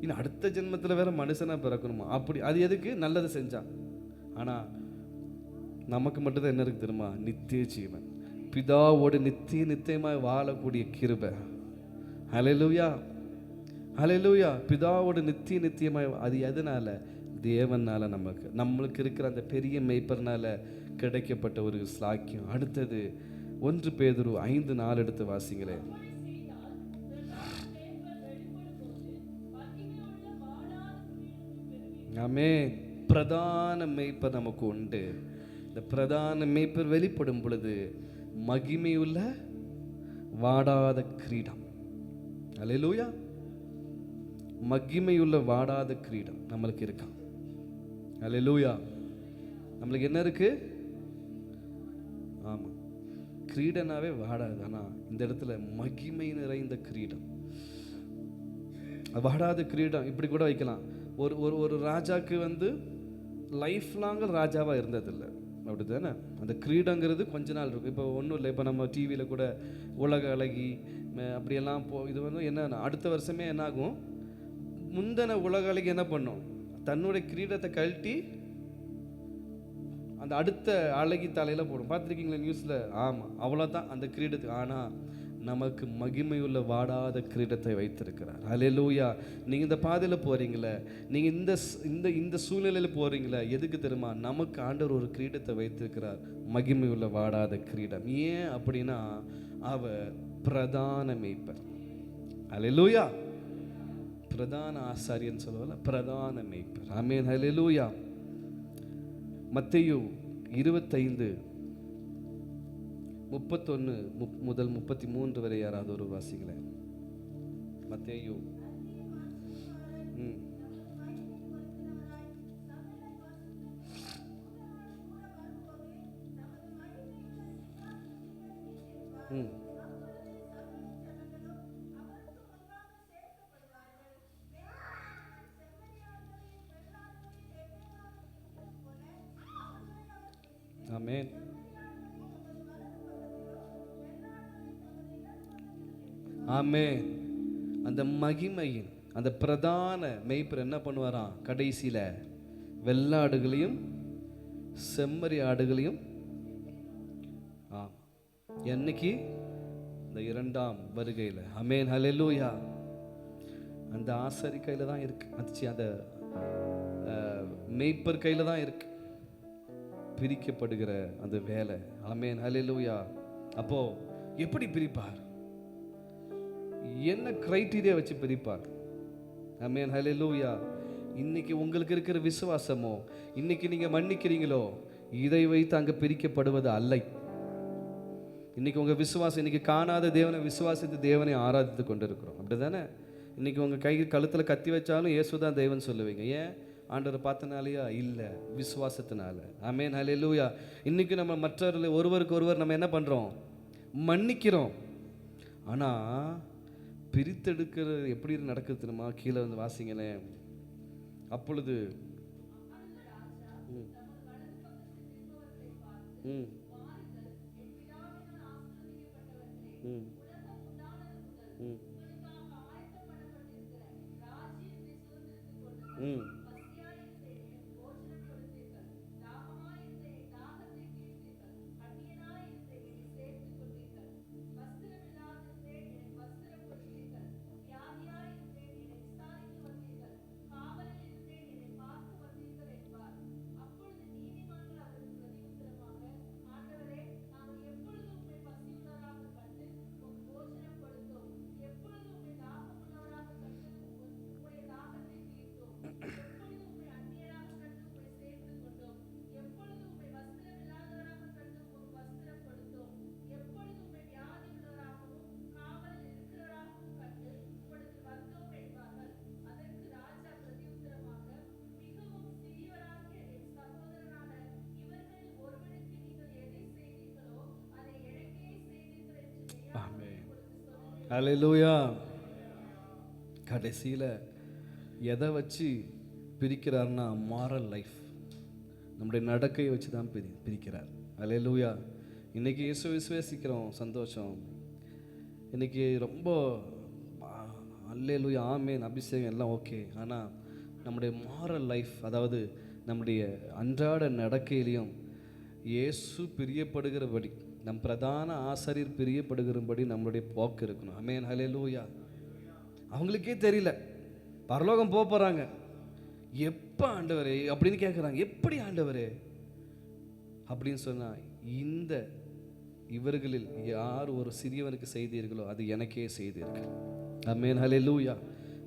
இன்னும் அடுத்த ஜென்மத்தில் வேற மனுஷனா பிறக்கணுமா? அப்படி அது எதுக்கு? நல்லது செஞ்சா. ஆனால் நமக்கு மட்டும்தான் என்ன இருக்கு தெரியுமா? நித்திய ஜீவன், பிதாவோடு நித்தியமாய் வாழக்கூடிய கிருபை. ஹல்லேலூயா, ஹல்லேலூயா. பிதாவோடு நித்தியமாய். அது எதனால? தேவனால. நம்மளுக்கு இருக்கிற அந்த பெரிய மேய்ப்பர்னால கிடைக்கப்பட்ட ஒரு ஸ்லாக்கியம். அடுத்தது 1 பேதுரு 5:4 எடுத்து வாசிங்களேன். ஆமென். பிரதான மேய்ப்பர் நமக்கு உண்டு. இந்த பிரதான மேய்ப்பர் வெளிப்படும் பொழுது மகிமையுள்ள வாடாத கிரீடம். அல்லேலூயா. மகிமையுள்ள வாடாத கிரீடம் நம்மளுக்கு இருக்கா? அல்லேலூயா. நம்மளுக்கு என்ன இருக்கு? ஆமாம், கிரீடனாவே வாடாது. ஆனால் இந்த இடத்துல மகிமை நிறைந்த கிரீடம், வாடாத கிரீடம். இப்படி கூட வைக்கலாம். ஒரு ராஜாக்கு லைஃப் லாங் ராஜாவாக இருந்ததில்லை, அப்படி தானே? அந்த கிரீடங்கிறது கொஞ்ச நாள் இருக்கும். இப்போ ஒன்றும் இல்லை, இப்போ நம்ம டிவியில் கூட உலக அழகி அப்படியெல்லாம் இது என்ன அடுத்த வருஷமே என்ன ஆகும்? முந்தின உலக அழகி என்ன பண்ணும்? தன்னுடைய கிரீடத்தை கழட்டி அந்த அடுத்த அழகி தலையில் போடும். பார்த்துருக்கீங்களா நியூஸில்? ஆமாம், அவ்வளோதான் அந்த கிரீடத்துக்கு. ஆனால் நமக்கு மகிமையுள்ள வாடாத கிரீடத்தை வைத்திருக்கிறார். அல்லேலூயா. நீங்கள் இந்த பாதையில் போகிறீங்களே, நீங்கள் இந்த சூழ்நிலையில் போகிறீங்களே, எதுக்கு தெரியுமா? நமக்கு ஆண்டவர் ஒரு கிரீடத்தை வைத்திருக்கிறார், மகிமையுள்ள வாடாத கிரீடம். ஏன் அப்படின்னா அவர் பிரதான மேய்ப்பர். அல்லேலூயா. பிரதான ஆசாரியன்னு சொல்லுவாங்க, பிரதான மேய்ப்பர். ஆமென், அல்லேலூயா. மத்தேயு 25:31 முதல் 33 வரை யாராவது ஒரு வாசிங்களேன். மத்தேயு. ஆமென். ஆமென். அந்த மகிமையின் அந்த பிரதான மேய்ப்பர் என்ன பண்ணுவாராம்? கடைசியில் வெள்ளாடுகளையும் செம்மறி ஆடுகளையும் என்னைக்கு? இந்த 2ஆம் வருகையில். ஆமென், ஹல்லேலூயா. அந்த ஆசாரி கையில் தான் இருக்கு, அந்த மேய்ப்பர் கையில் தான் இருக்கு பிரிக்கப்படுகிற அந்த வேலை. ஆமென், ஹல்லேலூயா. அப்போ எப்படி பிரிப்பார்? என்ன கிரைட்டீரியா வச்சு பிரிப்பார்? ஆமென், ஹல்லேலூயா. இன்னைக்கு உங்களுக்கு இருக்கிற விசுவாசமோ, இன்னைக்கு நீங்க மன்னிக்கிறீங்களோ, இதை வைத்து அங்க பிரிக்கப்படுவது அல்ல. இன்னைக்கு உங்க விசுவாசம், இன்னைக்கு காணாத தேவனை விசுவாசித்து தேவனை ஆராதித்து கொண்டிருக்கிறோம், அப்படிதானே? இன்னைக்கு உங்க கை கழுத்துல கத்தி வச்சாலும் இயேசுதான் தேவன் சொல்லுவீங்க. ஏன்? ஆண்டவர் பார்த்தனாலையா? இல்லை, விசுவாசத்தினால. ஆமென், ஹல்லேலூயா. இன்னைக்கு நம்ம மற்றவர்கள் ஒருவருக்கு ஒருவர் நம்ம என்ன பண்றோம்? மன்னிக்கிறோம். ஆனா பிரித்தெடுக்கிறது எப்படி நடக்குது தெரியுமா? கீழே வாசிங்களேன். அப்பொழுது ஆமென். ஹல்லேலூயா. கடைசியில் எதை வச்சு பிரிக்கிறார்னா மாரல் லைஃப், நம்முடைய நடக்கையை வச்சு தான் பிரிக்கிறார். ஹல்லேலூயா. இன்றைக்கி இயேசு விசுவாசிக்கிறோம், சந்தோஷம். இன்றைக்கி ரொம்ப ஹல்லேலூயா, ஆமென், அபிஷேகம் எல்லாம் ஓகே. ஆனால் நம்முடைய மாரல் லைஃப், அதாவது நம்முடைய அன்றாட நடக்கையிலையும் இயேசு பிரியப்படுகிறபடி, நம் பிரதான ஆசாரியர் பிரியப்படுகிறபடி நம்மளுடைய போக்கு இருக்கணும். ஆமென், ஹல்லேலூயா. அவங்களுக்கே தெரியல, பரலோகம் போக போகிறாங்க. எப்போ ஆண்டவரே அப்படின்னு கேட்குறாங்க. எப்படி ஆண்டவரே அப்படின்னு சொன்னால், இந்த இவர்களில் யார் ஒரு சிறியவனுக்கு செய்தீர்களோ அது எனக்கே செய்தீர்கள். ஆமென், ஹல்லேலூயா.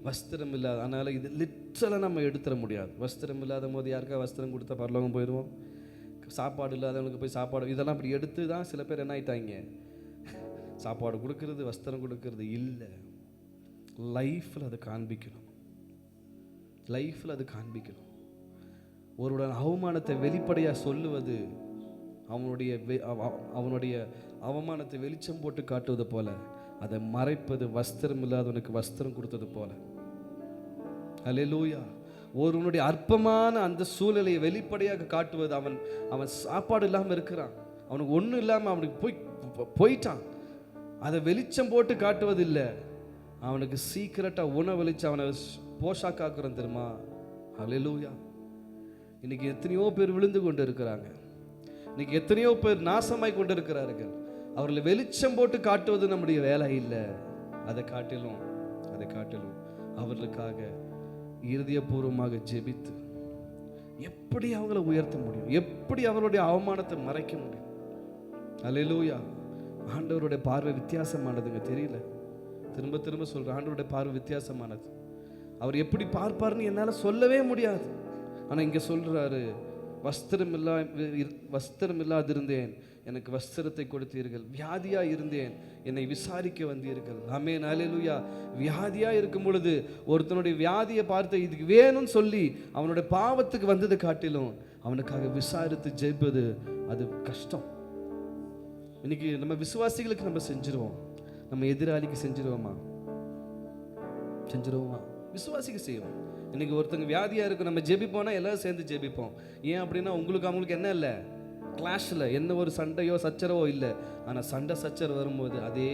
வஸ்திரம் இல்லாத, அதனால் இது லிட்டரலாக நம்ம எடுத்துட முடியாது. வஸ்திரம் இல்லாத போது யாருக்கா வஸ்திரம் கொடுத்தா பரலோகம் போயிடுவோம். சாப்பாடு இல்லாதவங்களுக்கு போய் சாப்பாடு, இதெல்லாம் அப்படி எடுத்து தான் சில பேர் என்ன ஆயிட்டாங்க, சாப்பாடு கொடுக்கறது, வஸ்திரம் கொடுக்கறது இல்லை. லைஃப்பில் அதை காண்பிக்கணும். லைஃப்பில் அது காண்பிக்கணும். ஒருவருடைய அவமானத்தை வெளிப்படையாக சொல்லுவது அவனுடைய அவமானத்தை வெளிச்சம் போட்டு காட்டுவது போல, அதை மறைப்பது வஸ்திரம் இல்லாதவனுக்கு வஸ்திரம் கொடுத்தது போல. ஹல்லேலூயா. ஒருவனுடைய அற்பமான அந்த சூழலையை வெளிப்படையாக காட்டுவது, அவன் சாப்பாடு இல்லாமல் இருக்கிறான், அவனுக்கு ஒன்றும் இல்லாமல் அவனுக்கு போயிட்டான், அதை வெளிச்சம் போட்டு காட்டுவது இல்லை, அவனுக்கு சீக்கிரட்டாக உணவளிச்சு அவனை போஷாக்காக்குறோம் தெரியுமா. ஹல்லேலூயா. இன்னைக்கு எத்தனையோ பேர் விழுந்து கொண்டு இருக்கிறாங்க. இன்னைக்கு எத்தனையோ பேர் நாசமாய் கொண்டு இருக்கிறார்கள். அவர்களை வெளிச்சம் போட்டு காட்டுவது நம்முடைய வேலை இல்லை. அதை காட்டிலும் அவர்களுக்காக இருதயபூர்வமாக ஜெபித்து எப்படி அவங்கள உயர்த்த முடியும், எப்படி அவருடைய அவமானத்தை மறைக்க முடியும். ஹல்லேலூயா. ஆண்டவருடைய பார்வை வித்தியாசமானதுங்க. தெரியல, திரும்ப திரும்ப சொல்கிறேன், ஆண்டவருடைய பார்வை வித்தியாசமானது. அவர் எப்படி பார்ப்பார்னு என்னால் சொல்லவே முடியாது. ஆனால் இங்கே சொல்கிறாரு, வஸ்திரம் இல்லாதிருந்தேன், எனக்கு வஸ்திரத்தை கொடுத்தீர்கள். வியாதியாக இருந்தேன், என்னை விசாரிக்க வந்தீர்கள். ஆமென், ஹல்லேலூயா. வியாதியாக இருக்கும் பொழுது ஒருத்தனுடைய வியாதியை பார்த்து இதுக்கு வேணும்னு சொல்லி அவனுடைய பாவத்துக்கு வந்தது காட்டிலும் அவனுக்காக விசாரித்து ஜெயிப்பது அது கஷ்டம். இன்னைக்கு நம்ம விசுவாசிகளுக்கு நம்ம செஞ்சிருவோம், நம்ம எதிராளிக்கு செஞ்சிருவோமா? விசுவாசிக்கு செய்வோம். இன்னைக்கு ஒருத்தங்க வியாதியாக இருக்கும், நம்ம ஜெபிப்போம்னா எல்லாரும் சேர்ந்து ஜெபிப்போம். ஏன் அப்படின்னா அவங்களுக்கு என்ன இல்லை, கிளாஷில் என்ன ஒரு சண்டையோ சச்சரவோ இல்லை. ஆனால் சண்டை சச்சரவு வரும்போது அதே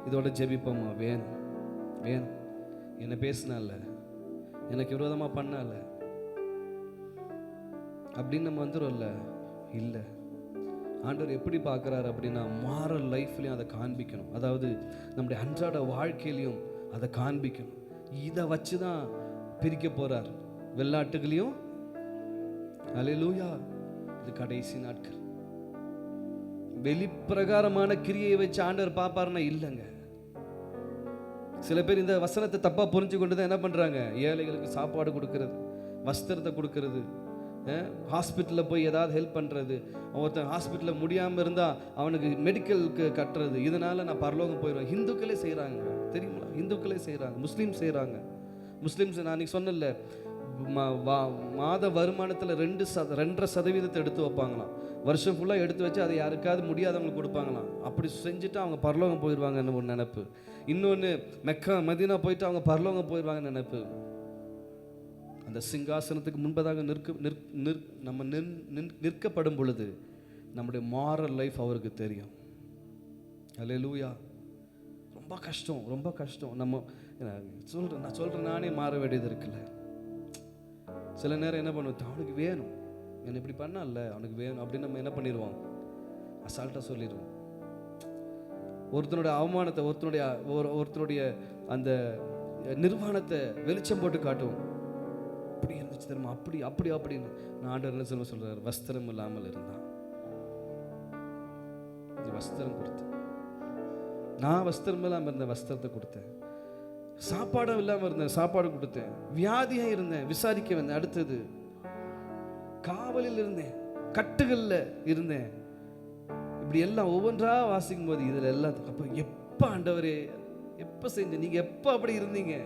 இதோட ஜெபிப்போமா? வேணும் என்ன பேசினால, எனக்கு விரோதமாக பண்ணால அப்படின்னு நம்ம வந்துடும்ல. இல்லை, ஆண்டவர் எப்படி பார்க்குறாரு அப்படின்னா மாரல் லைஃப்லையும் அதை காண்பிக்கணும். அதாவது நம்முடைய அன்றாட வாழ்க்கையிலையும் அதை காண்பிக்கணும். இதை வச்சு தான் பிரிக்க போறார் வெள்ளாட்டுகளையும். ஹல்லேலூயா. இது கடைசி நாட்கள். வெளிப்பிரகாரமான கிரியை வச்சு ஆண்டவர் பார்ப்பாருன்னா இல்லைங்க. சில பேர் இந்த வசனத்தை தப்பா புரிஞ்சு கொண்டு தான் என்ன பண்றாங்க, ஏழைகளுக்கு சாப்பாடு கொடுக்கறது, வஸ்திரத்தை கொடுக்கறது, ஹாஸ்பிட்டலில் போய் ஏதாவது ஹெல்ப் பண்ணுறது, ஒருத்தன் ஹாஸ்பிட்டலில் முடியாமல் இருந்தால் அவனுக்கு மெடிக்கலுக்கு கட்டுறது, இதனால் நான் பரலோகம் போயிடுவேன். ஹிந்துக்களே செய்கிறாங்க, தெரியுங்களா? ஹிந்துக்களே செய்கிறாங்க, முஸ்லீம் செய்கிறாங்க. முஸ்லீம்ஸ் நான் அன்றைக்கி சொன்னல, மாத வருமானத்தில் 2.5% எடுத்து வைப்பாங்களாம். வருஷம் ஃபுல்லாக எடுத்து வச்சு அதை யாருக்காவது முடியாதவங்களுக்கு கொடுப்பாங்களாம். அப்படி செஞ்சுட்டு அவங்க பரலோகம் போயிடுவாங்கன்னு ஒரு நினைப்பு. இன்னொன்று, மெக்கா மதீனா போயிட்டு அவங்க பரலோகம் போயிடுவாங்கன்னு நினைப்பு. அந்த சிங்காசனத்துக்கு முன்பதாக நம்ம நிற்கப்படும் பொழுது நம்முடைய மாரல் லைஃப் அவருக்கு தெரியும். ஹல்லேலூயா. ரொம்ப கஷ்டம். நான் சொல்கிறேன் நானே மாற வேண்டியது இருக்குல்ல. சில நேரம் என்ன பண்ணுவோம், அவனுக்கு வேணும், என்ன இப்படி பண்ணால, அவனுக்கு வேணும் அப்படின்னு நம்ம என்ன பண்ணிடுவோம், அசால்ட்டாக சொல்லிடுவோம். ஒருத்தனுடைய அவமானத்தை, ஒருத்தனுடைய அந்த நிர்வாணத்தை வெளிச்சம் போட்டு காட்டுவோம். அப்படி இருந்துச்சு தெரியுமா, அப்படி அப்படின்னு. நான் ஆண்டவர் என்ன சொல்றாரு, வஸ்திரம் இல்லாமல் இருந்தான், வஸ்திரம் கொடுத்து, நான் வஸ்திரம் இல்லாமல் இருந்தேன், வஸ்திரத்தை கொடுத்தேன். சாப்பாடும் இல்லாமல் இருந்தேன், சாப்பாடு கொடுத்தேன். வியாதியாக இருந்தேன், விசாரிக்க வந்தேன். அடுத்தது காவலில் இருந்தேன், கட்டுகளில் இருந்தேன். இப்படி எல்லாம் ஒவ்வொன்றா வாசிக்கும் போது இதில் எல்லாத்துக்கும் அப்போ எப்போ ஆண்டவரே எப்போ செஞ்ச, நீங்கள் எப்போ அப்படி இருந்தீங்க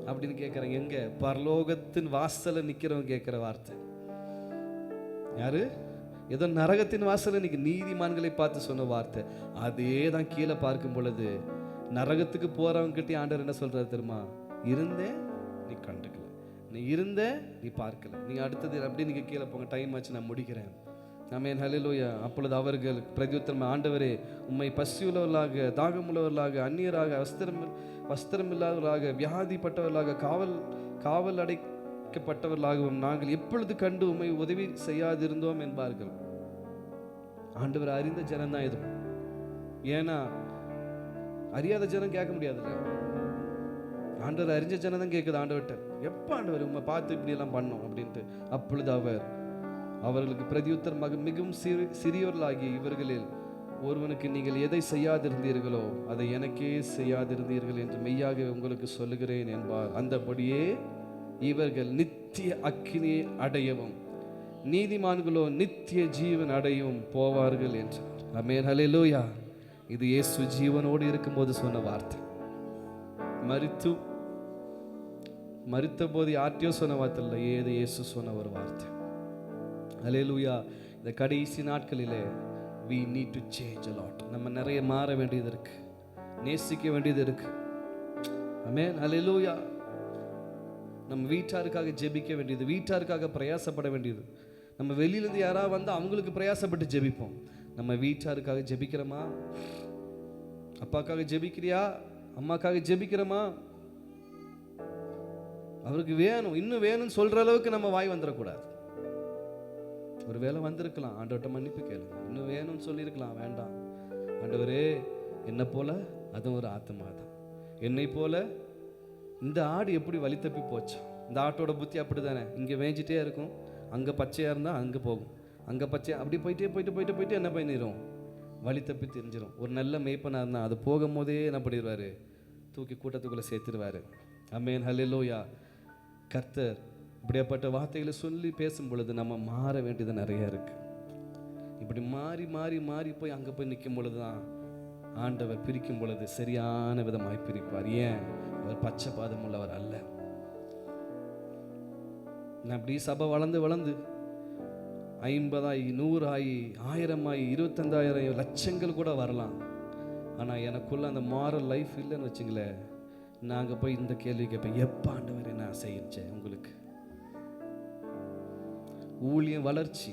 அப்படின்னு கேட்குறாங்க. எங்க பரலோகத்தின் வாசலில் நிற்கிறவங்க கேட்குற வார்த்தை யாரு? ஏதோ நரகத்தின் வாசல் இன்னைக்கு நீதிமான்களை பார்த்து சொன்ன வார்த்தை அதே தான் கீழே பார்க்கும் பொழுது நரகத்துக்கு போறவங்க கிட்டே ஆண்டவர் என்ன சொல்றாரு தெரியுமா? இருந்தே நீ கண்டுக்கல, நீ இருந்த நீ பார்க்கல, நீங்க அடுத்தது அப்படி நீங்க கீழே போங்க, டைம் ஆச்சு, நான் முடிக்கிறேன். ஆமென், ஹல்லேலூயா. அப்பொழுது அவர்கள் பிரதியுத்தரம், ஆண்டவரே உம்மை பசியுள்ளவர்களாக, தாகமுள்ளவர்களாக, அந்நியராக, வஸ்திரமில்லாதவர்களாக, வியாதிப்பட்டவர்களாக, காவல் அடைக்கப்பட்டவர்களாகவும் நாங்கள் எப்பொழுது கண்டு உம்மை உதவி செய்யாதிருந்தோம் என்பார்கள். ஆண்டவர் அறிந்த ஜனம் தான் இது. ஏன்னா அறியாத ஜனம் கேட்க முடியாதுல்ல. ஆண்டவர் அறிஞ்ச ஜனம் தான் கேட்குது ஆண்டவர்கிட்ட, எப்போ ஆண்டவர் உம்மை பார்த்து இப்படி எல்லாம் பண்ணோம் அப்படின்ட்டு. அப்பொழுது அவர்களுக்கு பிரதியுத்தரமாக, மிகவும் சிறியவர்களாகிய இவர்களில் ஒருவனுக்கு நீங்கள் எதை செய்யாதிருந்தீர்களோ அதை எனக்கே செய்யாதிருந்தீர்கள் என்று மெய்யாக உங்களுக்கு சொல்லுகிறேன் என்பார். அந்தபடியே இவர்கள் நித்திய அக்கினியை அடையவும் நீதிமான்களோ நித்திய ஜீவன் அடையவும் போவார்கள் என்றார். ஆமென், ஹல்லேலூயா. இது இயேசு ஜீவனோடு இருக்கும்போது சொன்ன வார்த்தை. மரித்த போது யார்ட்டையோ சொன்ன வார்த்தை இல்லை, ஏது இயேசு சொன்ன ஒரு வார்த்தை. ஹல்லேலூயா. இந்த கடைசி நாட்களிலே we need to change a lot. நம்ம நிறைய மாற வேண்டியது இருக்கு, நேசிக்க வேண்டியது இருக்கு. ஆமென், ஹல்லேலூயா. நம்ம வீட்டாருக்காக ஜெபிக்க வேண்டியது, வீட்டாருக்காக பிரயாசப்பட வேண்டியது. நம்ம வெளியிலேருந்து யாராவது வந்து அவங்களுக்கு பிரயாசப்பட்டு ஜெபிப்போம். நம்ம வீட்டாருக்காக ஜெபிக்கிறோமா? அப்பாக்காக ஜெபிக்கிறியா? அம்மாக்காக ஜெபிக்கிறோமா? அவருக்கு வேணும், இன்னும் வேணும்னு சொல்ற அளவுக்கு நம்ம வாய் வந்துடக்கூடாது. ஒரு வேளை வந்திருக்கலாம், ஆண்டவர்கிட்ட மன்னிப்பு கேளுங்க. இன்னும் வேணும்னு சொல்லியிருக்கலாம், வேண்டாம் ஆண்டவரே, என்னை போல அதுவும் ஒரு ஆத்மா தான், என்னை போல இந்த ஆடு எப்படி வழி தப்பி போச்சு. இந்த ஆட்டோட புத்தி அப்படி தானே, இங்கே வேஞ்சிட்டே இருக்கும், அங்கே பச்சையாக இருந்தால் அங்கே போகும், அங்கே பச்சையாக அப்படி போயிட்டு என்ன பண்ணிடும், வழி தப்பி தெரிஞ்சிடும். ஒரு நல்ல மேய்ப்பனாக இருந்தால் அது போகும்போதே என்ன பண்ணிடுவார், தூக்கி கூட்டத்துக்குள்ளே சேர்த்துடுவார். ஆமென், ஹல்லேலூயா. கர்த்தர் இப்படியாப்பட்ட வார்த்தைகளை சொல்லி பேசும் பொழுது நம்ம மாற வேண்டியது நிறைய இருக்கு. இப்படி மாறி போய் அங்கே போய் நிற்கும் பொழுது தான் ஆண்டவர் பிரிக்கும் பொழுது சரியான விதமாய் பிரிப்பார். ஏன்? அவர் பச்சை பாதம் உள்ளவர் அல்ல. அப்படி சபை வளர்ந்து 50 100 1000 25,000 லட்சங்கள் கூட வரலாம். ஆனால் எனக்குள்ள அந்த மாரல் லைஃப் இல்லைன்னு வச்சுங்களேன், நாங்கள் போய் இந்த கேள்வி கேட்பேன், எப்போ ஆண்டவரே நான் செய்யிச்சேன் உங்களுக்கு? ஊழியம் வளர்ச்சி,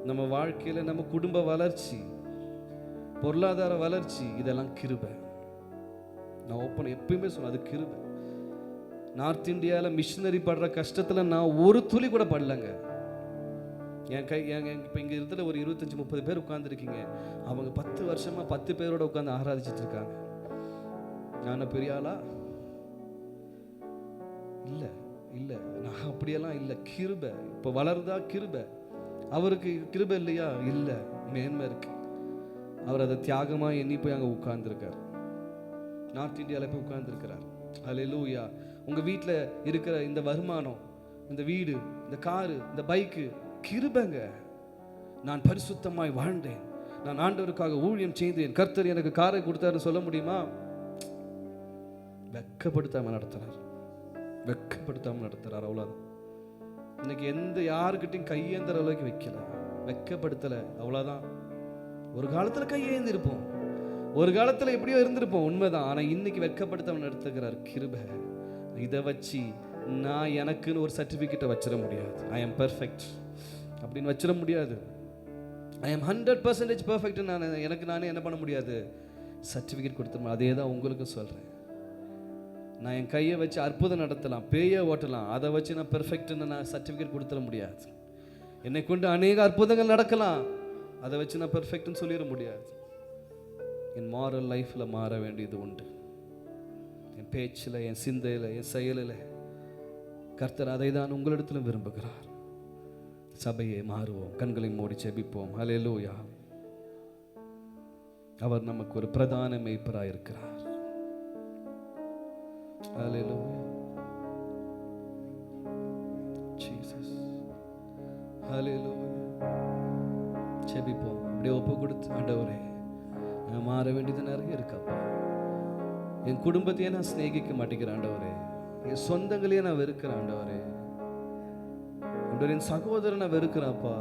நம்ம வாழ்க்கையில் நம்ம குடும்ப வளர்ச்சி, பொருளாதார வளர்ச்சி, இதெல்லாம் கிருபை. நான் எப்பயுமே சொன்னேன், அது கிருபை. நார்த் இந்தியாவில் மிஷினரி படுற கஷ்டத்தில் நான் ஒரு துளி கூட படலைங்க. இப்போ இங்கே இருக்கிற ஒரு 25-30 பேர் உட்காந்துருக்கீங்க, அவங்க 10 வருஷமா 10 பேரோட உட்காந்து ஆராதிச்சிட்டு இருக்காங்க. நான் பெரிய ஆளா? இல்லை, நான் அப்படியெல்லாம் இல்லை. கிருபை. இப்போ வளர்ந்தா கிருபை. அவருக்கு கிருபை இல்லையா? இல்லை, மேன்மை இருக்கு. அவர் அதை தியாகமாக எண்ணி போய் அங்கே உட்கார்ந்துருக்கார். நார்த் இந்தியாவில் போய் உட்கார்ந்துருக்கிறார். ஹல்லேலூயா. உங்கள் வீட்டில் இருக்கிற இந்த வருமானம், இந்த வீடு, இந்த காரு, இந்த பைக்கு கிருபைங்க. நான் பரிசுத்தமாய் வாழ்ந்தேன், நான் ஆண்டவருக்காக ஊழியம் செய்தேன், கர்த்தர் எனக்கு காரை கொடுத்தாருன்னு சொல்ல முடியுமா? வெட்கப்படுத்தாமல் நடத்துறார், அவ்வளோதான். இன்னைக்கு யாருக்கிட்டையும் கையேந்திர அளவுக்கு வைக்கல, வெட்கப்படுத்தலை, அவ்வளோதான். ஒரு காலத்தில் கையேந்திருப்போம், ஒரு காலத்தில் எப்படியோ இருந்திருப்போம், உண்மைதான். ஆனால் இன்னைக்கு வெட்கப்படுத்தாமல் நடத்துகிறார். கிருபை. இதை வச்சு நான் எனக்குன்னு ஒரு சர்டிஃபிகேட்டை வச்சிட முடியாது. ஐ எம் பெர்ஃபெக்ட் அப்படின்னு வச்சிட முடியாது. ஐ எம் 100% பெர்ஃபெக்ட் எனக்கு நானே என்ன பண்ண முடியாது, சர்டிஃபிகேட் கொடுத்துருமா. அதே தான் உங்களுக்கும் சொல்கிறேன். நான் என் கையை வச்சு அற்புதம் நடத்தலாம், பேயை ஓட்டலாம், அதை வச்சு நான் பெர்ஃபெக்ட்னு நான் சர்டிஃபிகேட் கொடுத்துட முடியாது. என்னை கொண்டு அநேக அற்புதங்கள் நடக்கலாம், அதை வச்சு நான் பெர்ஃபெக்ட்னு சொல்லிட முடியாது. என் மாரல் லைஃப்பில் மாற வேண்டியது உண்டு. என் பேச்சில், என் சிந்தையில், என் செயலில். கர்த்தர் அதை தான் உங்களிடத்திலும் விரும்புகிறார். சபையை மாறுவோம், கண்களை மூடி ஜெபிப்போம். ஹல்லேலூயா. அவர் நமக்கு ஒரு பிரதான மேய்ப்பராக இருக்கிறார். ஹல்லேலூயா. ஜீசஸ். ஹல்லேலூயா. ஜெபிப்போம். அப்படியே ஒப்பு கொடுத்து, ஆண்டவரே நான் மாற வேண்டியது நிறைய இருக்கப்பா. என் குடும்பத்தையே நான் சிநேகிக்க மாட்டேங்கிறேன் ஆண்டவரே, என் சொந்தங்களையே நான் வெறுக்கிறேன் ஆண்டவரே, என் சகோதரனை வெறுக்கிறாப்பா.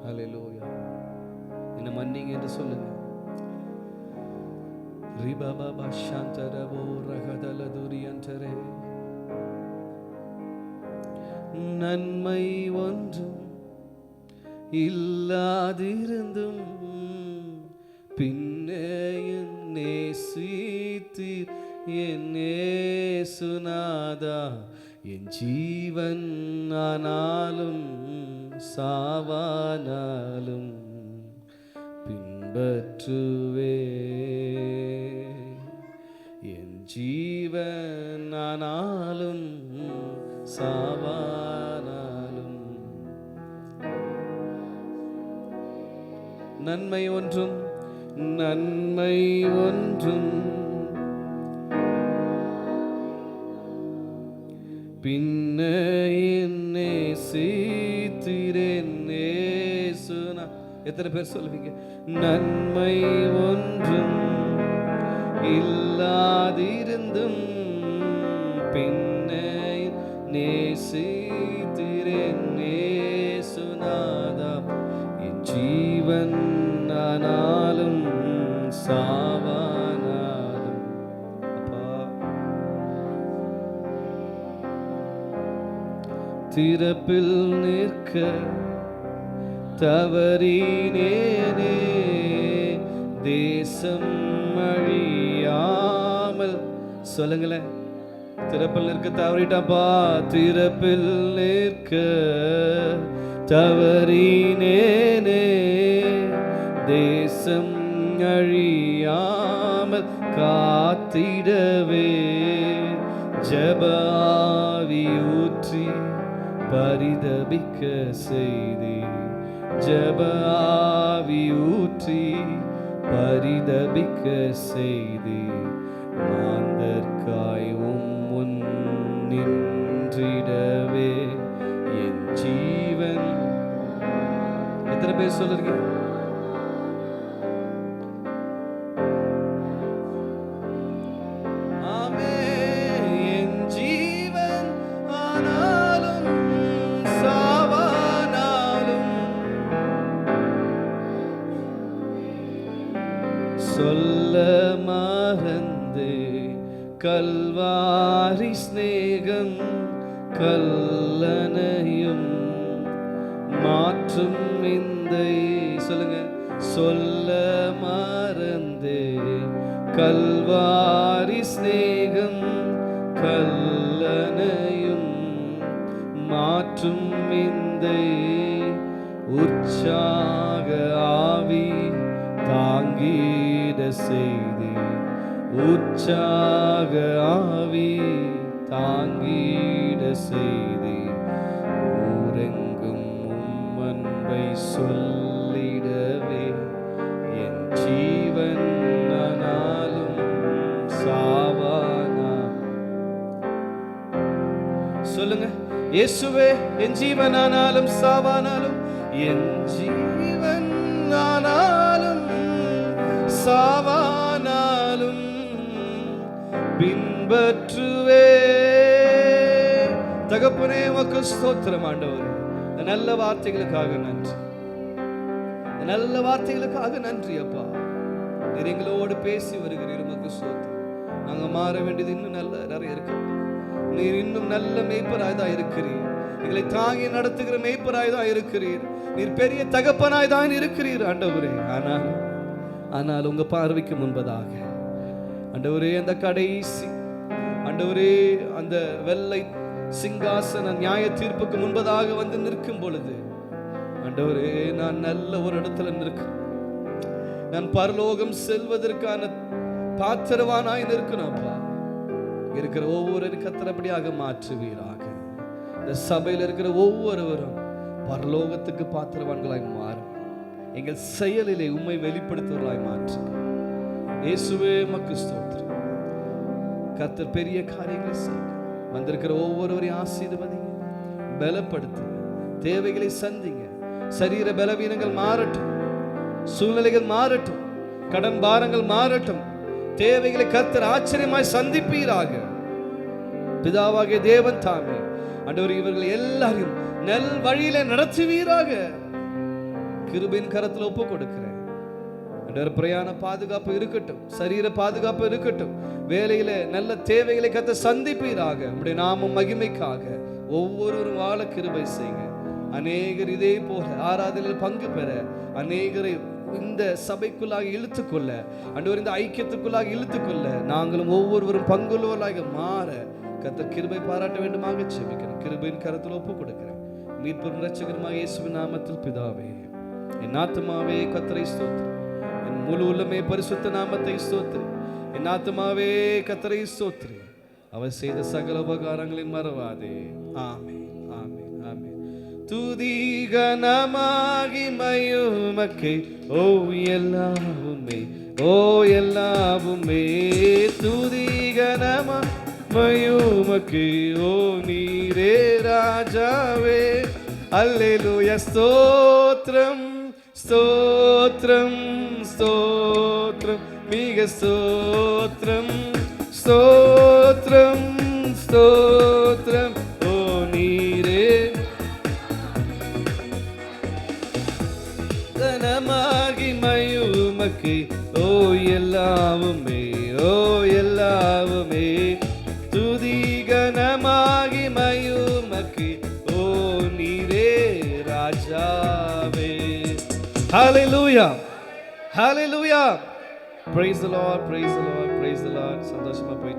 ஹல்லேலூயா. என்ன மன்னிங்க என்று சொல்லுங்க. ரிபபப ஷந்தரபோ ரகதல துரியந்தரே. நன்மை ஒன்றும் இல்லாதிருந்தும் பின்னே நேசித்தீர் என் இயேசுநாதா. என் ஜீவன் ஆனாலும் சாவானாலும் பின்பற்றுவே. என் ஜீவன் ஆனாலும் சாவானாலும் நன்மை ஒன்றும் பின்ன என்னை சீத்திரேன்னு சொன்னா எத்தனை பேர் சொல்லுவீங்க? நன்மை ஒன்றும் இல்லாதிருந்தும் பின்ன நேசித்திரேன் சுனாதா. என் ஜீவன் ஆனாலும் சாவானாலும் அப்பா திறப்பில் நிற்க தவறினேனே. தேசம் அழியாமல் சொல்லுங்களேன். திறப்பில் நிற்க தவறிட்டாப்பா. திறப்பில் நிற்க தவறினேனே. தேசம் அழியாமல் காத்திடவே ஜெபாவி ஊற்றி பரிதபிக்க செய்தி. ஜெபாவி ஊற்றி பரிதபிக்க செய்தி. மாந்தர்காய் முன் நின்றிடவே என் ஜீவன். எத்தனை பேர் சொல்லுங்க? ஆமே. என் ஜீவன் ஆனாலும் சாவானாலும் சொல்ல மறந்தே கல்வாரி ஸ்நேகம் கல்லனையும் மாற்றும் இந்த சொல்லுங்க. சொல்ல மறந்தே கல்வாரி ஸ்நேகம் கல்லனையும் மாற்றும் இந்த உற்சாக ஆவி தாங்கிட செய்தி. உற்சாக ஆவி தாங்கிட செய்தி. ஊரெங்கும் அன்பை சொல்லிடவே என் ஜீவன் ஆனாலும் சாவானா. சொல்லுங்க. இயேசுவே என் ஜீவன் ஆனாலும் சாவானாலும். என் ஜீவன் ஆனாலும் சாவானாலும் பின்பற்றுவே. தகப்பனே உமக்கு ஸ்தோத்திரம் ஆண்டவரே. நல்ல வார்த்தைகளுக்காக நன்றி. நல்ல வார்த்தைகளுக்காக நன்றி அப்பா. நீர் எங்களோடு பேசி வருகிறீர். உமக்கு ஸ்தோத்திரம். நாங்க மாற வேண்டியது இன்னும் நிறைய இருக்கு. நீர் இன்னும் நல்ல மேய்ப்பராய் தான் இருக்கிறீர். எங்களை தாங்கி நடத்துகிற மேய்ப்பராய் தான் இருக்கிறீர். நீர் பெரிய தகப்பனாய் தான் இருக்கிறீர் ஆண்டவரே. ஆனால் உங்க பார்வைக்கு முன்பதாக ஆண்டவரே அந்த கடைசி ஆண்டவரே அந்த வெள்ளை சிங்காசன நியாய தீர்ப்புக்கு முன்பதாக வந்து நிற்கும் பொழுது ஆண்டவரே நான் நல்ல ஒரு இடத்துல நிற்கிறேன். நான் பரலோகம் செல்வதற்கான பாத்திரவானாய் நிற்கணும்ப்பா. இருக்கிற ஒவ்வொரு கத்திரப்படியாக மாற்றுவீராக. இந்த சபையில் இருக்கிற ஒவ்வொருவரும் பரலோகத்துக்கு பாத்திரவான்களாய் மாறும். எங்கள் செயலிலே உம்மை வெளிப்படுத்துவர்களாய் மாற்று. இயேசுவே உமக்கு ஸ்தோத்திரம். கர்த்தர் பெரிய காரியங்களை செய்ய வந்திருக்கிற ஒவ்வொருவரையும் ஆசீர்வதிங்க, பலப்படுத்துங்க, தேவைகளை சந்திங்க. சரீர பலவீனங்கள் மாறட்டும், சூழ்நிலைகள் மாறட்டும், கடன் பாரங்கள் மாறட்டும். தேவைகளை கர்த்தர் ஆச்சரியமாய் சந்திப்பீராக. பிதாவாகிய தேவன் தாமே ஆண்டவர் இவர்கள் எல்லாரையும் நல் வழியில நடத்துவீராக. கிருபையின் கரத்துல ஒப்பு கொடுக்கிறேன். பிரயாண பாதுகாப்பு இருக்கட்டும், சரீர பாதுகாப்பு இருக்கட்டும், வேலையில நல்ல தேவைகளை கத்த சந்திப்பீராக. உம்முடைய நாமம் மகிமைக்காக ஒவ்வொருவரும் வாழ கிருபை செய்யுங்க. அநேகர் இதே போல ஆராதனையில் பங்கு பெற, அநேகரை இந்த சபைக்குள்ளாக இழுத்துக்கொள்ள, ஆண்டவர் இந்த ஐக்கியத்துக்குள்ளாக இழுத்துக்கொள்ள, நாங்களும் ஒவ்வொருவரும் பங்குள்ளவர்களாக மாற கர்த்தர் கிருபை பாராட்ட வேண்டுமாக ஜெபிக்கிறேன். கிருபையின் கரத்தில் ஒப்பு கொடுக்கிறேன். மீட்பும் இரட்சகருமாக இயேசுவின் நாமத்தில் பிதாவே. என் ஆத்துமாவே கர்த்தரை ஸ்தோத்திரி, என் முழு உள்ளமே பரிசுத்த நாமத்தை ஸ்தோத்திரி. என் ஆத்துமாவே கர்த்தரை ஸ்தோத்திரி, அவர் செய்த சகல உபகாரங்களின் மறவாதே. ஆமென், ஆமென், ஆமென். துதி கனமகிமையுமக்கே ஓ எல்லாவுமே, ஓ எல்லாவுமே. துதி கனமகிமையுமக்கே ஓ நீரே ராஜாவே. அல்லேலூயா. ஸ்தோத்திரம், ஸ்தோத்திரம், ஸ்தோத்திரம், மிக ஸ்தோத்திரம், ஸ்தோத்திரம், ஸ்தோத்திரம். ஓ நீரே கனமகிமையுமக்கே ஓ எல்லாவுமே, ஓ எல்லாவுமே. துதி கனமகிமையுமக்கே ஓ நீரே ராஜாவே. Hallelujah, hallelujah. Praise the Lord, praise the Lord, praise the Lord. சந்தோஷமா போயிட்டு